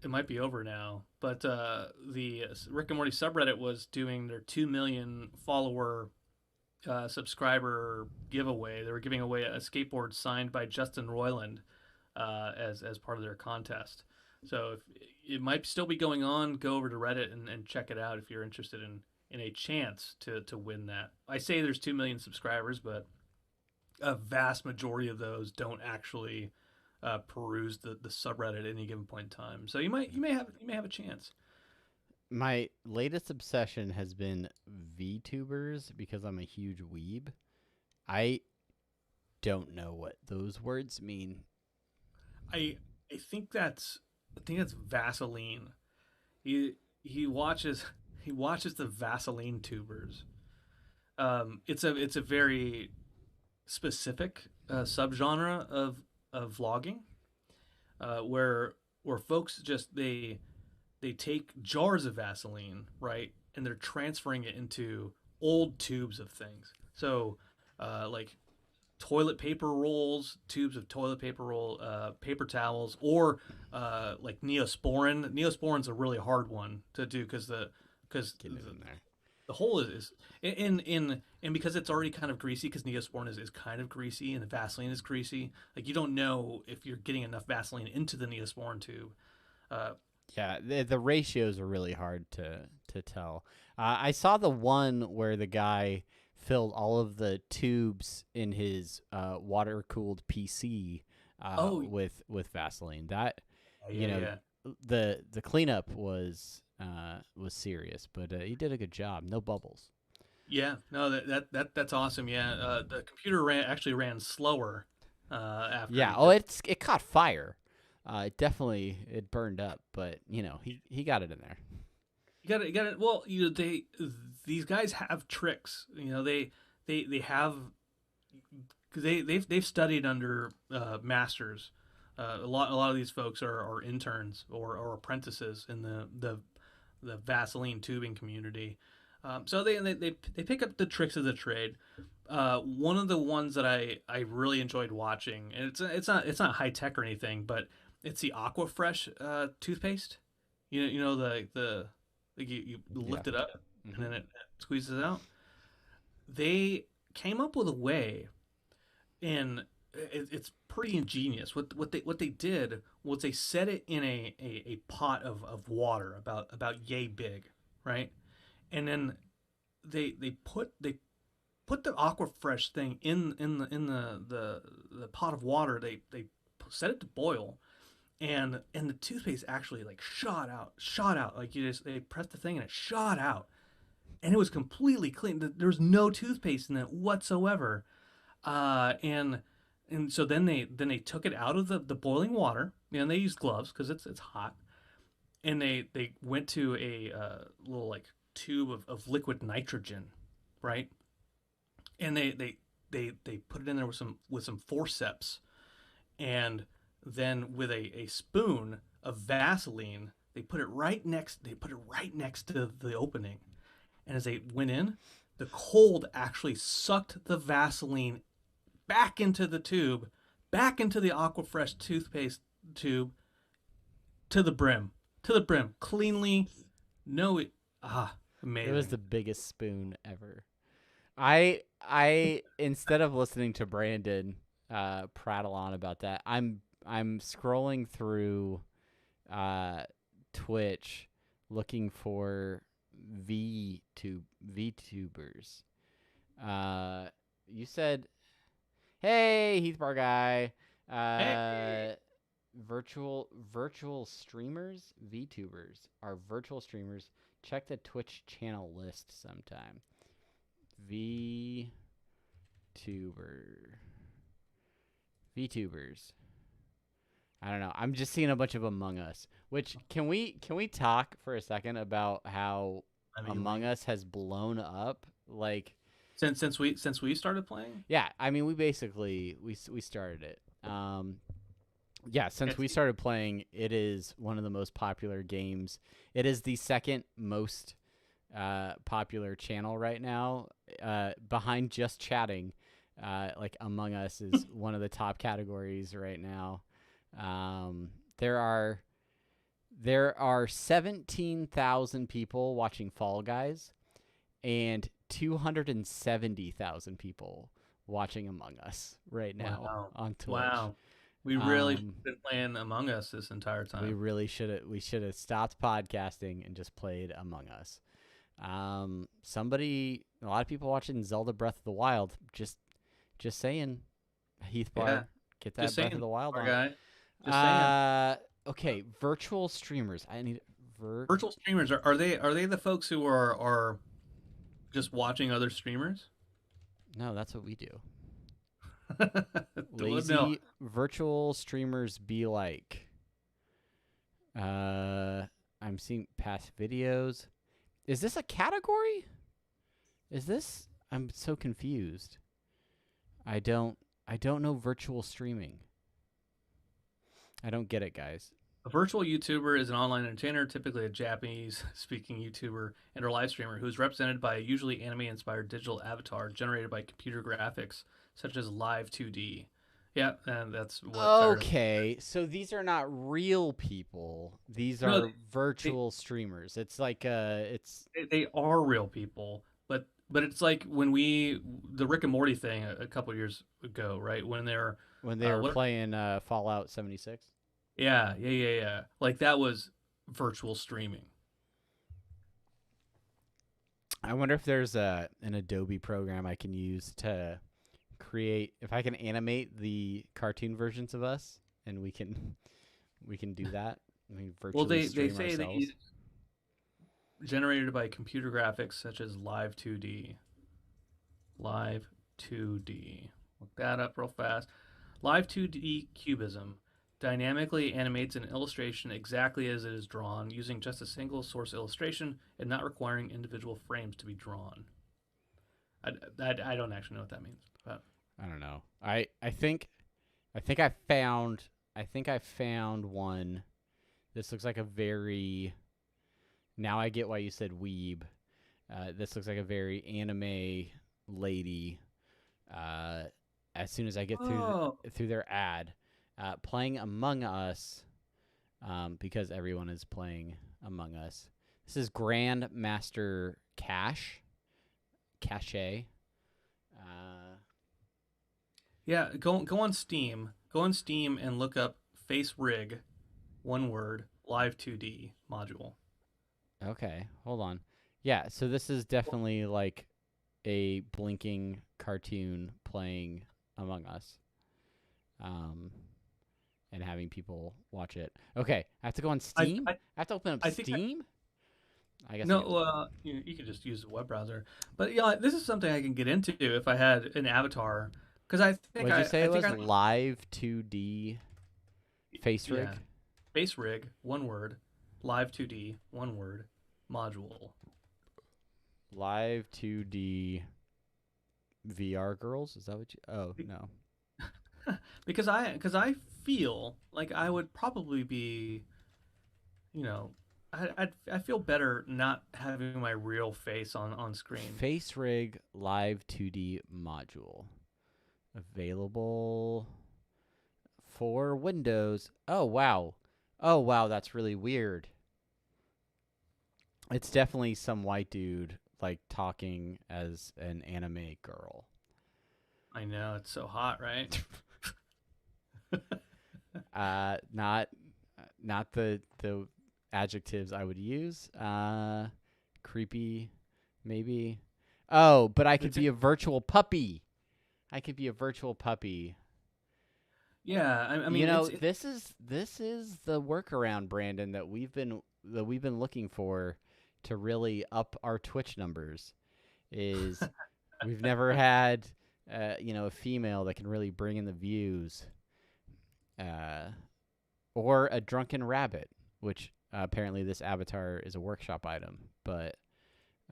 S2: it might be over now, but the Rick and Morty subreddit was doing their 2 million follower subscriber giveaway. They were giving away a skateboard signed by Justin Roiland. as part of their contest. So if it might still be going on, go over to Reddit and check it out if you're interested in a chance to win that. I say there's 2 million subscribers, but a vast majority of those don't actually peruse the subreddit at any given point in time. So you may have a chance.
S1: My latest obsession has been VTubers because I'm a huge weeb. I don't know what those words mean.
S2: I think that's Vaseline. He watches the Vaseline tubers. It's a very specific subgenre of vlogging, where folks just they take jars of Vaseline, right, and they're transferring it into old tubes of things. So, like toilet paper rolls, tubes of toilet paper roll, paper towels, or like Neosporin. Neosporin's a really hard one to do because the hole is in because it's already kind of greasy, because Neosporin is kind of greasy and the Vaseline is greasy. Like, you don't know if you're getting enough Vaseline into the Neosporin tube.
S1: Yeah, the ratios are really hard to tell. I saw the one where the guy filled all of the tubes in his water-cooled PC with Vaseline. That the cleanup was serious, but he did a good job. No bubbles.
S2: Yeah, no, that's awesome. Yeah, the computer actually ran slower after.
S1: Yeah, it caught fire. It burned up, but he got it in there.
S2: You got it. Well, these guys have tricks. They have they've studied under masters. A lot of these folks are interns or apprentices in the Vaseline tubing community. So they pick up the tricks of the trade. One of the ones that I really enjoyed watching, and it's not high tech or anything, but it's the Aquafresh toothpaste. You lift it up and then it squeezes out. They came up with a way, and it's pretty ingenious. What they did was they set it in a pot of water about yay big, right? And then they put the Aquafresh thing in the pot of water. They set it to boil, and the toothpaste actually like shot out. Like, they pressed the thing and it shot out, and it was completely clean. There was no toothpaste in it whatsoever. And so then they took it out of the boiling water, and they used gloves because it's hot, and they went to a little like tube of liquid nitrogen, right? And they put it in there with some forceps, and then with a spoon of Vaseline, they put it right next to the opening. And as they went in, the cold actually sucked the Vaseline back into the tube, back into the Aquafresh toothpaste tube, to the brim, cleanly. Amazing.
S1: It was the biggest spoon ever. I instead of listening to Brandon prattle on about that, I'm scrolling through Twitch looking for VTubers. You said, "Hey, Heath Bar Guy."
S2: Hey.
S1: Virtual streamers, VTubers are virtual streamers. Check the Twitch channel list sometime. VTubers. I don't know. I'm just seeing a bunch of Among Us. Which can we talk for a second about how Among Us has blown up? Like,
S2: since we started playing?
S1: Yeah, I mean, we basically we started it. Yeah, since we started playing, it is one of the most popular games. It is the second most popular channel right now, behind just chatting. Like, Among Us is one of the top categories right now. There are 17,000 people watching Fall Guys, and 270,000 people watching Among Us right now on Twitch.
S2: Wow. We really should have been playing Among Us this entire time.
S1: We really should have. We should have stopped podcasting and just played Among Us. A lot of people watching Zelda Breath of the Wild. Just saying, Heath Bar, get that Breath of the Wild on.
S2: Guy. Just saying.
S1: Okay, virtual streamers. I need
S2: virtual streamers. Are they the folks who are just watching other streamers?
S1: No, that's what we do. Lazy virtual streamers be like. I'm seeing past videos. Is this a category? I'm so confused. I don't know virtual streaming. I don't get it, guys.
S2: A virtual YouTuber is an online entertainer, typically a Japanese-speaking YouTuber and or live streamer who is represented by a usually anime-inspired digital avatar generated by computer graphics, such as Live 2D. Yeah, and that's what.
S1: Okay, so these are not real people. These are virtual streamers. It's like
S2: they are real people, but it's like when the Rick and Morty thing a couple years ago, right? When they were
S1: playing Fallout 76.
S2: Yeah. Like that was virtual streaming.
S1: I wonder if there's an Adobe program I can use to create, if I can animate the cartoon versions of us, and we can do that.
S2: They say they use generated by computer graphics such as Live 2D. Live 2D. Look that up real fast. Live 2D cubism dynamically animates an illustration exactly as it is drawn, using just a single source illustration and not requiring individual frames to be drawn. I don't actually know what that means, but
S1: I don't know. I think I found one. This looks like a very. Now I get why you said weeb. This looks like a very anime lady. As soon as I get through their ad, playing Among Us, because everyone is playing Among Us. This is Grandmaster Cache.
S2: Yeah, go on Steam. Go on Steam and look up Face Rig, one word, Live 2D module.
S1: Okay, hold on. Yeah, so this is definitely like a blinking cartoon playing Among Us. And having people watch it. Okay, I have to go on Steam? I have to open up Steam? I guess
S2: no, you could just use a web browser. But yeah, this is something I can get into if I had an avatar. Because I think
S1: what did you say it was? Live 2D Face Rig?
S2: Yeah. Face Rig, one word. Live 2D, one word. Module.
S1: Live 2D VR girls? Is that what you? Oh no.
S2: because I feel like I would probably be, I feel better not having my real face on screen.
S1: Face Rig Live 2D module. Available for Windows. Oh, wow. That's really weird. It's definitely some white dude, like, talking as an anime girl.
S2: I know, it's so hot, right?
S1: Not the adjectives I would use. Creepy, maybe. Oh, but I could be a virtual puppy.
S2: Yeah, I mean,
S1: this is the workaround, Brandon, that we've been looking for to really up our Twitch numbers. Is we've never had a female that can really bring in the views, or a drunken rabbit, which apparently this avatar is a workshop item. But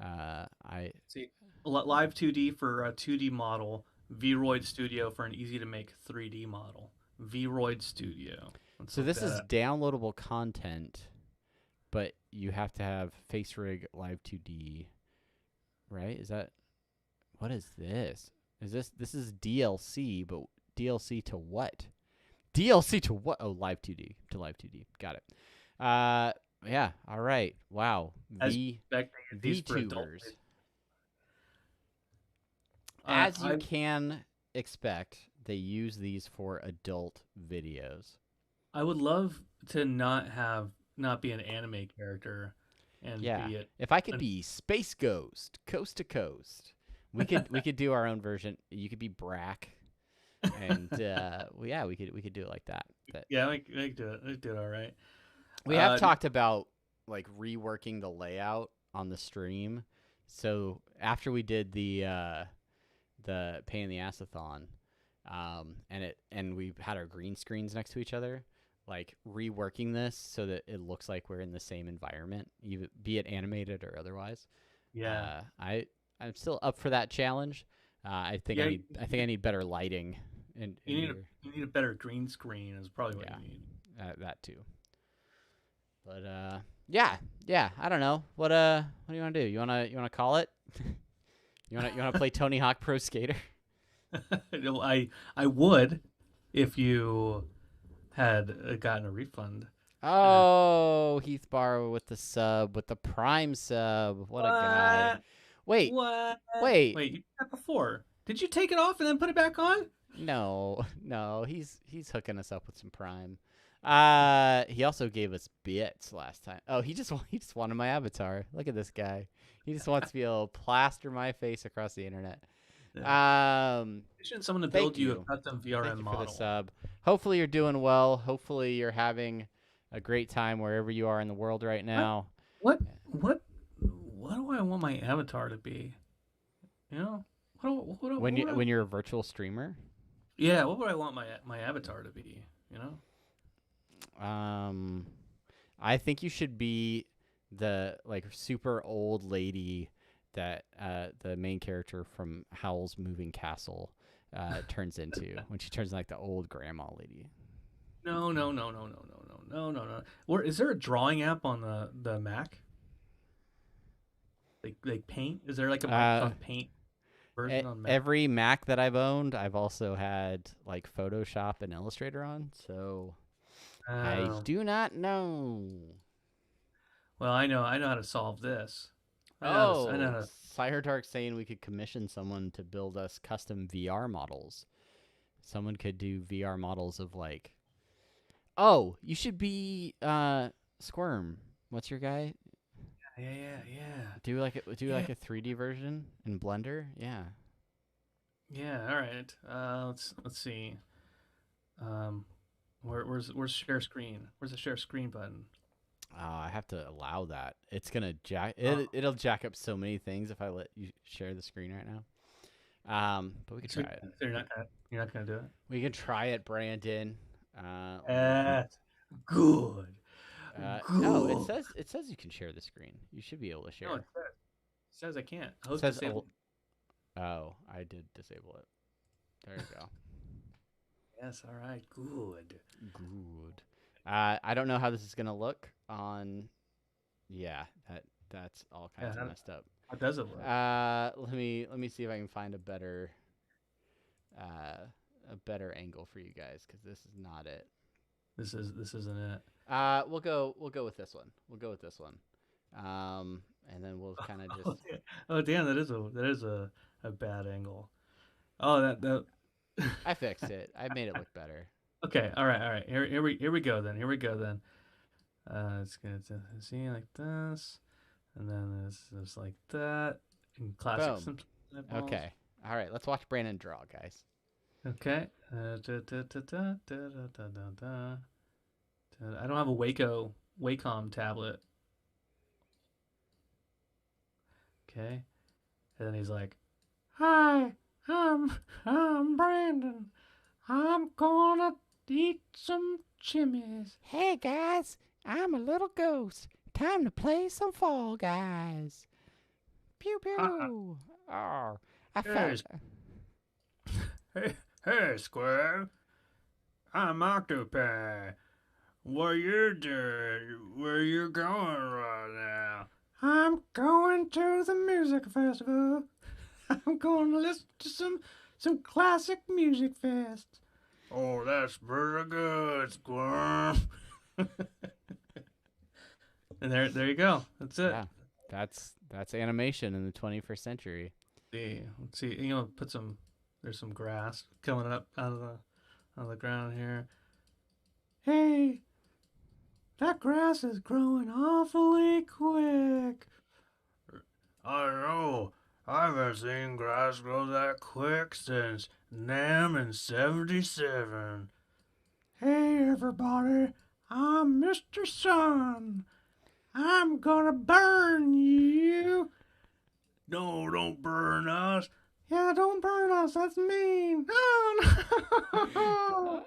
S1: I
S2: see Live 2D for a 2D model. Vroid Studio for an easy-to-make 3D model. Vroid Studio.
S1: So this is downloadable content, but you have to have Face Rig Live 2D, right? What is this? This is DLC, but DLC to what? DLC to what? Oh, Live 2D to Live 2D. Got it. Yeah, all right. Wow. VTubers. As you can expect, they use these for adult videos.
S2: I would love to not be an anime character and
S1: Yeah.
S2: be it.
S1: If I could be Space Ghost, coast to coast, we could do our own version. You could be Brack, and we could do it like that.
S2: Yeah, we could do it. We could do it all right.
S1: We have talked about like reworking the layout on the stream. So after we did the pain in the assathon, and we had our green screens next to each other, like reworking this so that it looks like we're in the same environment, be it animated or otherwise.
S2: Yeah.
S1: I'm still up for that challenge. I think I need better lighting.
S2: You need a better green screen is probably what you need.
S1: That too. But yeah. I don't know. What do you want to do? You wanna call it? you wanna play Tony Hawk Pro Skater?
S2: I would if you had gotten a refund.
S1: Oh, Heath Barrow with the Prime sub. What a guy! Wait,
S2: What?
S1: wait.
S2: You did that before. Did you take it off and then put it back on?
S1: No, he's hooking us up with some Prime. He also gave us bits last time. Oh, he just wanted my avatar. Look at this guy. He just wants to be able to plaster my face across the internet.
S2: Yeah. Someone to build you a custom VRM
S1: Thank you
S2: model.
S1: for the sub. Hopefully you're doing well. Hopefully you're having a great time wherever you are in the world right now.
S2: What do I want my avatar to be? You know,
S1: When you're a virtual streamer.
S2: Yeah, what would I want my avatar to be? You know.
S1: I think you should be the like super old lady that the main character from Howl's Moving Castle turns into when she turns like the old grandma lady.
S2: No. Where is there a drawing app on the Mac? Like Paint? Is there like a Microsoft Paint version on Mac?
S1: Every Mac that I've owned, I've also had like Photoshop and Illustrator on, so I do not know.
S2: Well, I know how to solve this.
S1: Sire Dark saying we could commission someone to build us custom VR models. Someone could do VR models of like. Oh, you should be Squirm. What's your guy?
S2: Yeah.
S1: Do like a 3D version in Blender. Yeah.
S2: Yeah. All right. Let's see. Where's share screen? Where's the share screen button?
S1: I have to allow that. It's gonna it'll jack up so many things if I let you share the screen right now. But we can try it.
S2: You're not gonna do it.
S1: We can try it, Brandon.
S2: Good.
S1: No, it says you can share the screen. You should be able to share.
S2: No, it says I can't.
S1: It says oh, I did disable it. There you go.
S2: Yes. All right. Good.
S1: I don't know how this is gonna look on. Yeah, that's all kinds of messed up.
S2: How does it look?
S1: Let me see if I can find a better angle for you guys because this is not it.
S2: This isn't it.
S1: We'll go with this one. And then we'll kind of just.
S2: Oh damn! That is a bad angle. Oh that.
S1: I fixed it. I made it look better.
S2: Okay. All right. Here we go then. It's gonna see like this, and then it's like that. In classic.
S1: Okay. All right. Let's watch Brandon draw, guys.
S2: Okay. I don't have a Wacom tablet. Okay. And then he's like, "Hi, I'm Brandon. I'm gonna eat some chimneys."
S1: Hey guys, I'm a little ghost. Time to play some Fall Guys. Pew pew. Oh, I found.
S2: Hey, Square. I'm Octopi. What you doing? Where you going right now? I'm going to the music festival. I'm going to listen to some classic music fest. Oh, that's pretty good, Squirm. And there you go. That's it.
S1: Yeah, that's animation in the 21st century.
S2: Let's see. Put some There's some grass coming up out of the ground here. Hey, that grass is growing awfully quick. I know. I haven't seen grass grow that quick since Nam in 77. Hey, everybody. I'm Mr. Sun. I'm gonna burn you. No, don't burn us. Yeah, don't burn us. That's mean. Oh, no.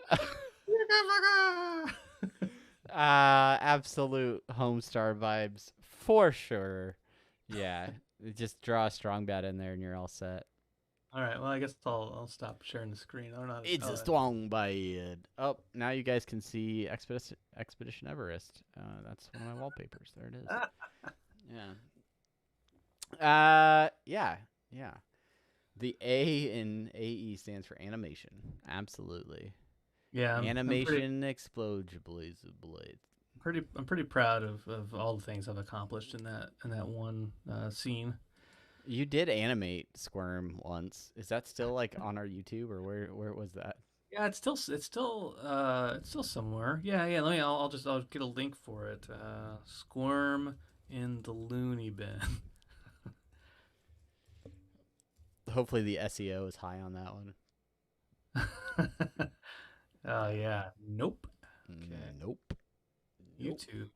S1: Absolute Homestar vibes for sure. Yeah, just draw a strong bet in there and you're all set.
S2: All right, well, I guess I'll stop sharing the screen. I don't know.
S1: It's a strong bet. Oh, now you guys can see Expedition Everest. That's one of my wallpapers. There it is. Yeah. Yeah. The A in AE stands for animation. Absolutely.
S2: Yeah,
S1: Animation explodibly.
S2: I'm pretty proud of all the things I've accomplished in that one scene.
S1: You did animate Squirm once. Is that still like on our YouTube or where was that?
S2: Yeah, it's still somewhere. Yeah. I'll get a link for it. Squirm in the loony bin.
S1: Hopefully the SEO is high on that one.
S2: Oh yeah. Nope.
S1: Okay. Nope.
S2: YouTube.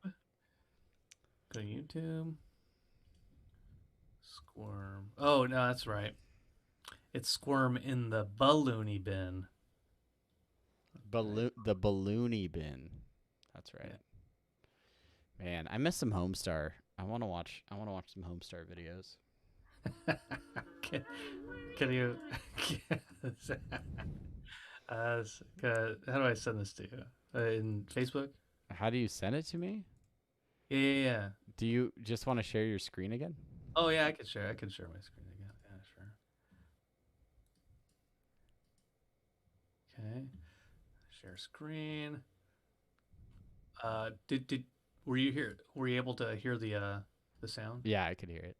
S2: Go to YouTube. Squirm. Oh no, that's right. It's Squirm in the balloony bin.
S1: The balloony bin. That's right. Yeah. Man, I miss some Homestar. I want to watch some Homestar videos.
S2: Can you? How do I send this to you? In Facebook?
S1: How do you send it to me?
S2: Yeah.
S1: Do you just want to share your screen again?
S2: Oh yeah, I can share my screen again. Yeah, sure. Okay. Share screen. Were you able to hear the sound?
S1: Yeah, I could hear it.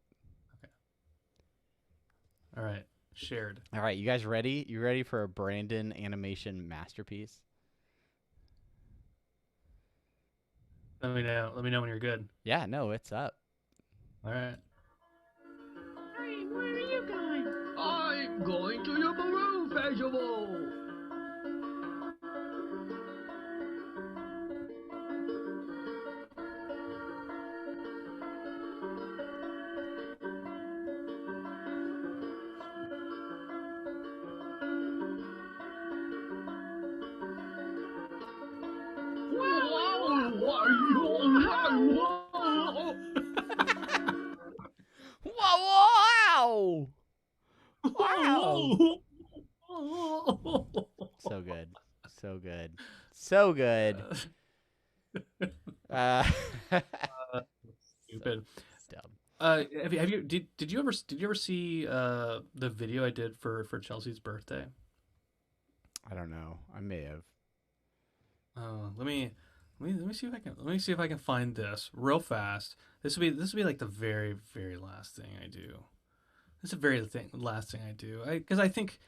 S2: Okay. All right. Shared.
S1: All right, you guys ready? You ready for a Brandon animation masterpiece?
S2: Let me know when you're good.
S1: Yeah, no, it's up.
S2: All right.
S4: Hey, where are you going? I'm going to your Baru festival.
S1: Wow! Wow! So good. So good. So good.
S2: Stupid.
S1: Dumb.
S2: Did you ever see the video I did for Chelsea's birthday?
S1: I don't know. I may have.
S2: Let me see if I can find this real fast. This will be like the very, very last thing I do. This is the very last thing I do. Because I think,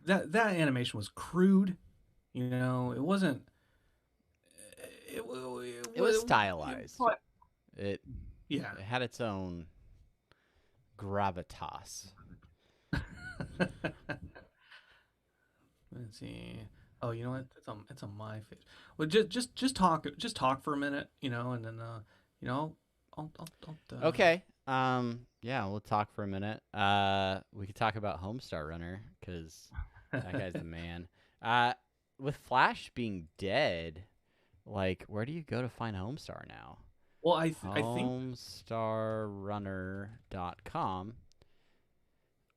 S2: that animation was crude. It wasn't. It
S1: was stylized. It had its own gravitas.
S2: Let's see. Oh, you know what? It's on my face. Well, just talk for a minute, and then I'll
S1: Okay. Yeah, we'll talk for a minute. We could talk about Homestar Runner because that guy's the man. With Flash being dead, like, where do you go to find Homestar now?
S2: Well, I think
S1: HomestarRunner.com.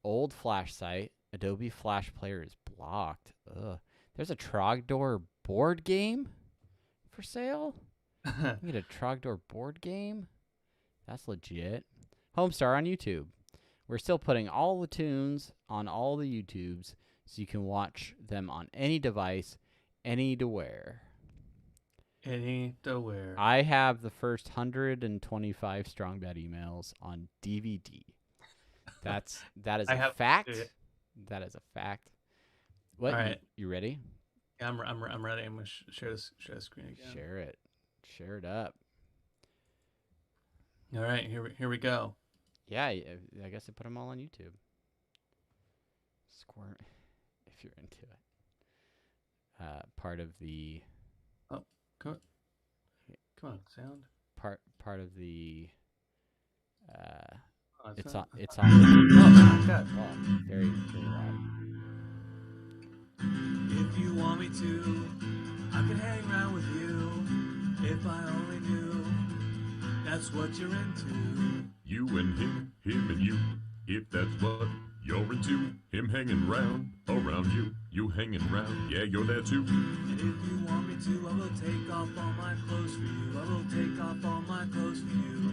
S1: Old Flash site. Adobe Flash Player is blocked. Ugh. There's a Trogdor board game for sale. You get a Trogdor board game? That's legit. Homestar on YouTube. We're still putting all the tunes on all the YouTubes so you can watch them on any device, anywhere.
S2: Anywhere.
S1: I have the first 125 Strong Bet emails on DVD. That is a fact. That is a fact. What?
S2: All right.
S1: You ready?
S2: Yeah, I'm ready. I'm gonna share the screen again.
S1: Share it. Share it up.
S2: All right, here we go.
S1: Yeah, I guess I put them all on YouTube. Squirm, if you're into it. Part of the.
S2: Oh, come on, sound.
S1: Part of the.
S2: Oh,
S1: It's
S2: not-
S1: on. It's on.
S2: Oh, God.
S1: Oh, very very loud.
S5: If you want me to, I can hang around with you. If I only knew that's what you're into.
S3: You and him and you, if that's what you're into. Him hanging round, around you, you hanging round, yeah, you're there too.
S5: And if you want me to, I will take off all my clothes for you. I will take off all my clothes for you.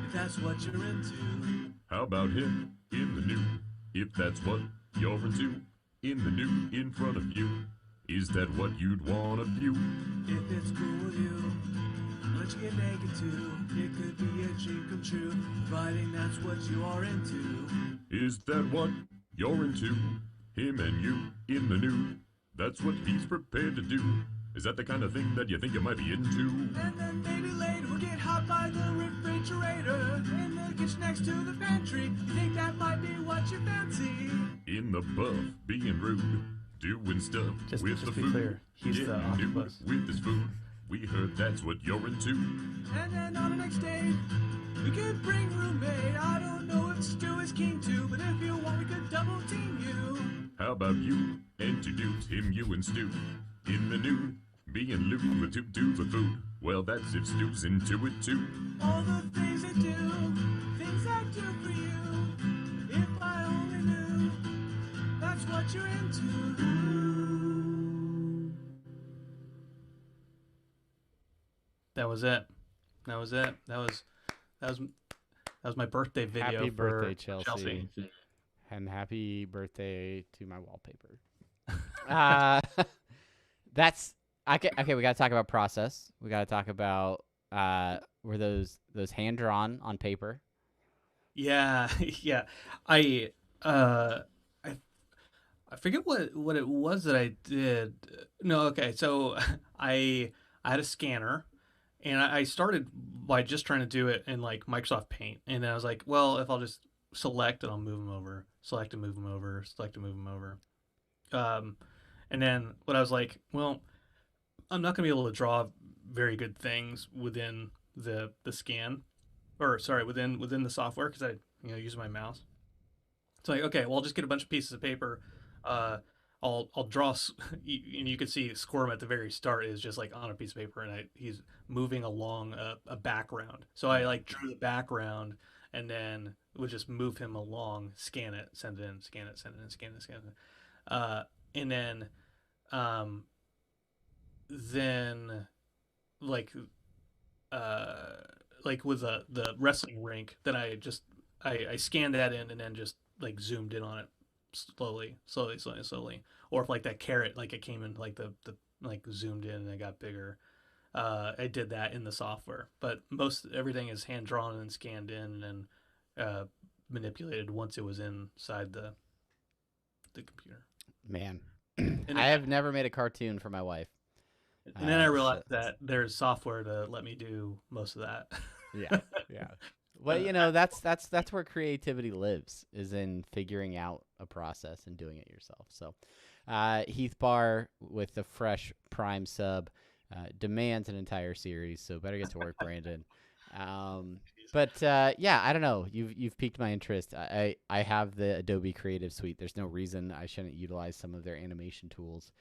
S5: If that's what you're into.
S3: How about him in the nude, if that's what you're into? In the nude, in front of you, is that what you'd want to view?
S5: If it's cool with you, I'll let you get naked too. It could be a dream come true, providing that's what you are into.
S3: Is that what you're into? Him and you in the nude, that's what he's prepared to do. Is that the kind of thing that you think you might be into?
S5: And then maybe later we'll get hot by the refrigerator in the kitchen next to the pantry. You think that might be what you fancy?
S3: In the buff, being rude, doing stuff
S2: Just
S3: with
S2: to
S3: the
S2: be
S3: food.
S2: clear, he's the
S3: Getting nude
S2: octopus.
S3: with his food. We heard that's what you're into.
S5: And then on the next date, we could bring roommate. I don't know if Stu is keen to, but if you want, we could double team you.
S3: How about you and two dudes, him, you, and Stu, in the nude, being lewd with two dudes with food. Well, that's if Stu's into it too.
S5: All the things I do for you. If I only knew, that's what you're into.
S2: That was it. That was my birthday video.
S1: Happy
S2: for
S1: birthday, Chelsea. And happy birthday to my wallpaper. That's okay. We got to talk about process. We got to talk about were those hand drawn on paper?
S2: Yeah, yeah. I forget what it was that I did. No, okay. So I had a scanner, and I started by just trying to do it in like Microsoft Paint, and then I was like, well, if I'll just select and I'll move them over, select and move them over, select and move them over. And then what I was like, well, I'm not gonna be able to draw very good things within the scan, or sorry, within the software because I use my mouse. It's like, okay, well, I'll just get a bunch of pieces of paper. I'll draw, and you can see Squirm at the very start is just like on a piece of paper, and he's moving along a background. So I like drew the background, and then would just move him along, scan it, send it in, scan it, send it in, scan it, scan it. And then like with the wrestling rink, then I scanned that in and then just like zoomed in on it slowly. Or if like that carrot, like it came in like the like zoomed in and it got bigger. I did that in the software, but everything is hand drawn and scanned in and then manipulated once it was inside the computer.
S1: Man, I have never made a cartoon for my wife.
S2: And then I realized that there's software to let me do most of that.
S1: Yeah. Well, that's where creativity lives, is in figuring out a process and doing it yourself. So, Heath Barr with the fresh Prime sub demands an entire series. So better get to work, Brandon. But I don't know. You've piqued my interest. I have the Adobe Creative Suite. There's no reason I shouldn't utilize some of their animation tools.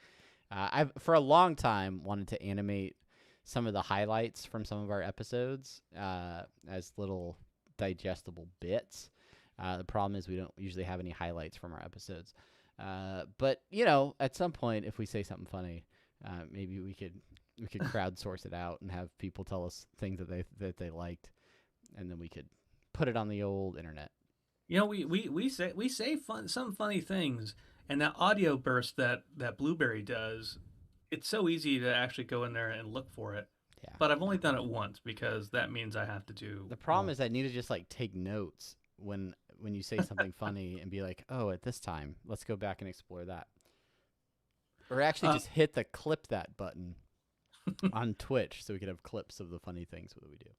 S1: I've for a long time wanted to animate some of the highlights from some of our episodes as little digestible bits. The problem is we don't usually have any highlights from our episodes. But at some point, if we say something funny, maybe we could crowdsource it out and have people tell us things that they liked, and then we could put it on the old internet.
S2: We say some funny things, and that audio burst that Blueberry does, it's so easy to actually go in there and look for it.
S1: Yeah.
S2: But I've only done it once because that means I have to do.
S1: The problem is I need to just like take notes when when you say something funny and be like, oh, at this time, let's go back and explore that. Or actually just hit the clip that button on Twitch so we could have clips of the funny things that we do.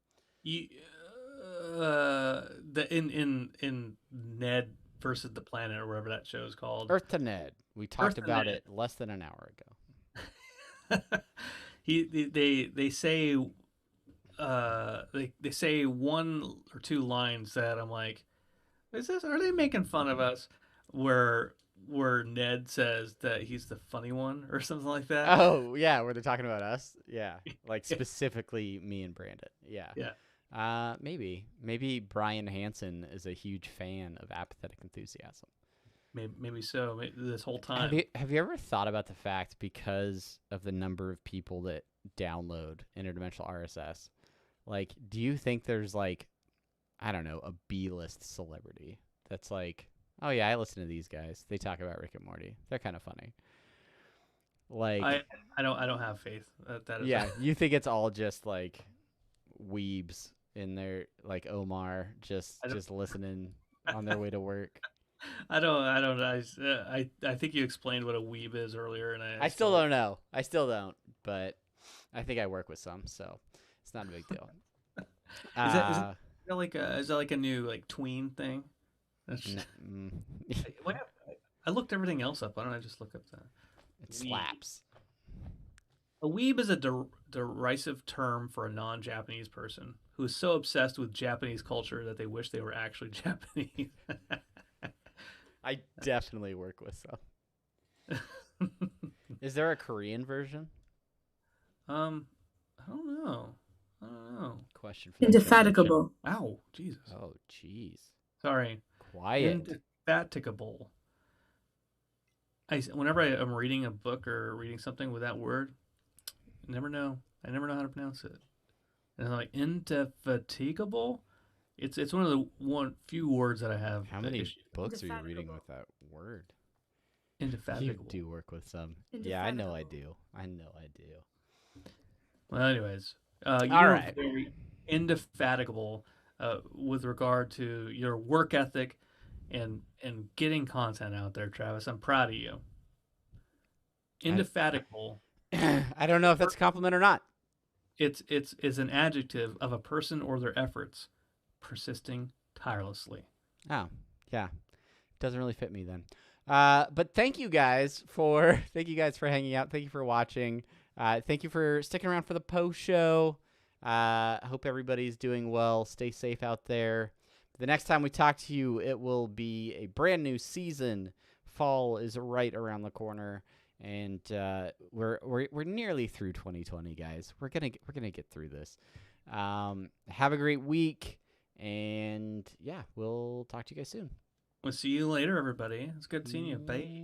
S2: In Ned versus the Planet or whatever that show is called.
S1: Earth to Ned. We talked
S2: to
S1: about
S2: Ned.
S1: it less than an hour ago.
S2: They say they say one or two lines that I'm like, are they making fun of us? Where Ned says that he's the funny one or something like that.
S1: Oh yeah, where they're talking about us. Yeah, like specifically me and Brandon. Yeah. Maybe Brian Hansen is a huge fan of Apathetic Enthusiasm.
S2: Maybe so. This whole time.
S1: Have you ever thought about the fact, because of the number of people that download interdimensional RSS, like, do you think there's like, I don't know, a B-list celebrity that's like, oh yeah, I listen to these guys. They talk about Rick and Morty. They're kind of funny. Like,
S2: I don't have faith that is.
S1: Yeah, you think it's all just like weebs in there, like Omar, just listening on their way to work.
S2: I don't. I think you explained what a weeb is earlier, and
S1: I still don't know. I still don't, but I think I work with some, so it's not a big deal.
S2: Is that like a new like tween thing? I looked everything else up. Why don't I just look up that?
S1: It slaps.
S2: A weeb is a derisive term for a non-Japanese person who is so obsessed with Japanese culture that they wish they were actually Japanese.
S1: I definitely work with some. Is there a Korean version?
S2: I don't know.
S1: Question for
S6: Indefatigable.
S2: Ow, Jesus.
S1: Oh, jeez.
S2: Sorry.
S1: Quiet.
S2: Indefatigable. Whenever I'm reading a book or reading something with that word, I never know how to pronounce it. And I'm like, indefatigable? It's one of the few words that I have.
S1: How many books are you reading with that word?
S2: Indefatigable.
S1: You do work with some. Yeah, I know I do.
S2: Well, anyways,
S1: all right.
S2: Very indefatigable with regard to your work ethic and getting content out there, Travis. I'm proud of you. Indefatigable.
S1: I don't know if that's a compliment or not.
S2: It's an adjective of a person or their efforts persisting tirelessly.
S1: Oh, yeah. Doesn't really fit me then. But thank you guys for hanging out. Thank you for watching. Thank you for sticking around for the post show. I hope everybody's doing well. Stay safe out there. The next time we talk to you, it will be a brand new season. Fall is right around the corner, and we're nearly through 2020, guys. We're gonna get through this. Have a great week, and yeah, we'll talk to you guys soon.
S2: We'll see you later, everybody. It's good seeing you. Bye.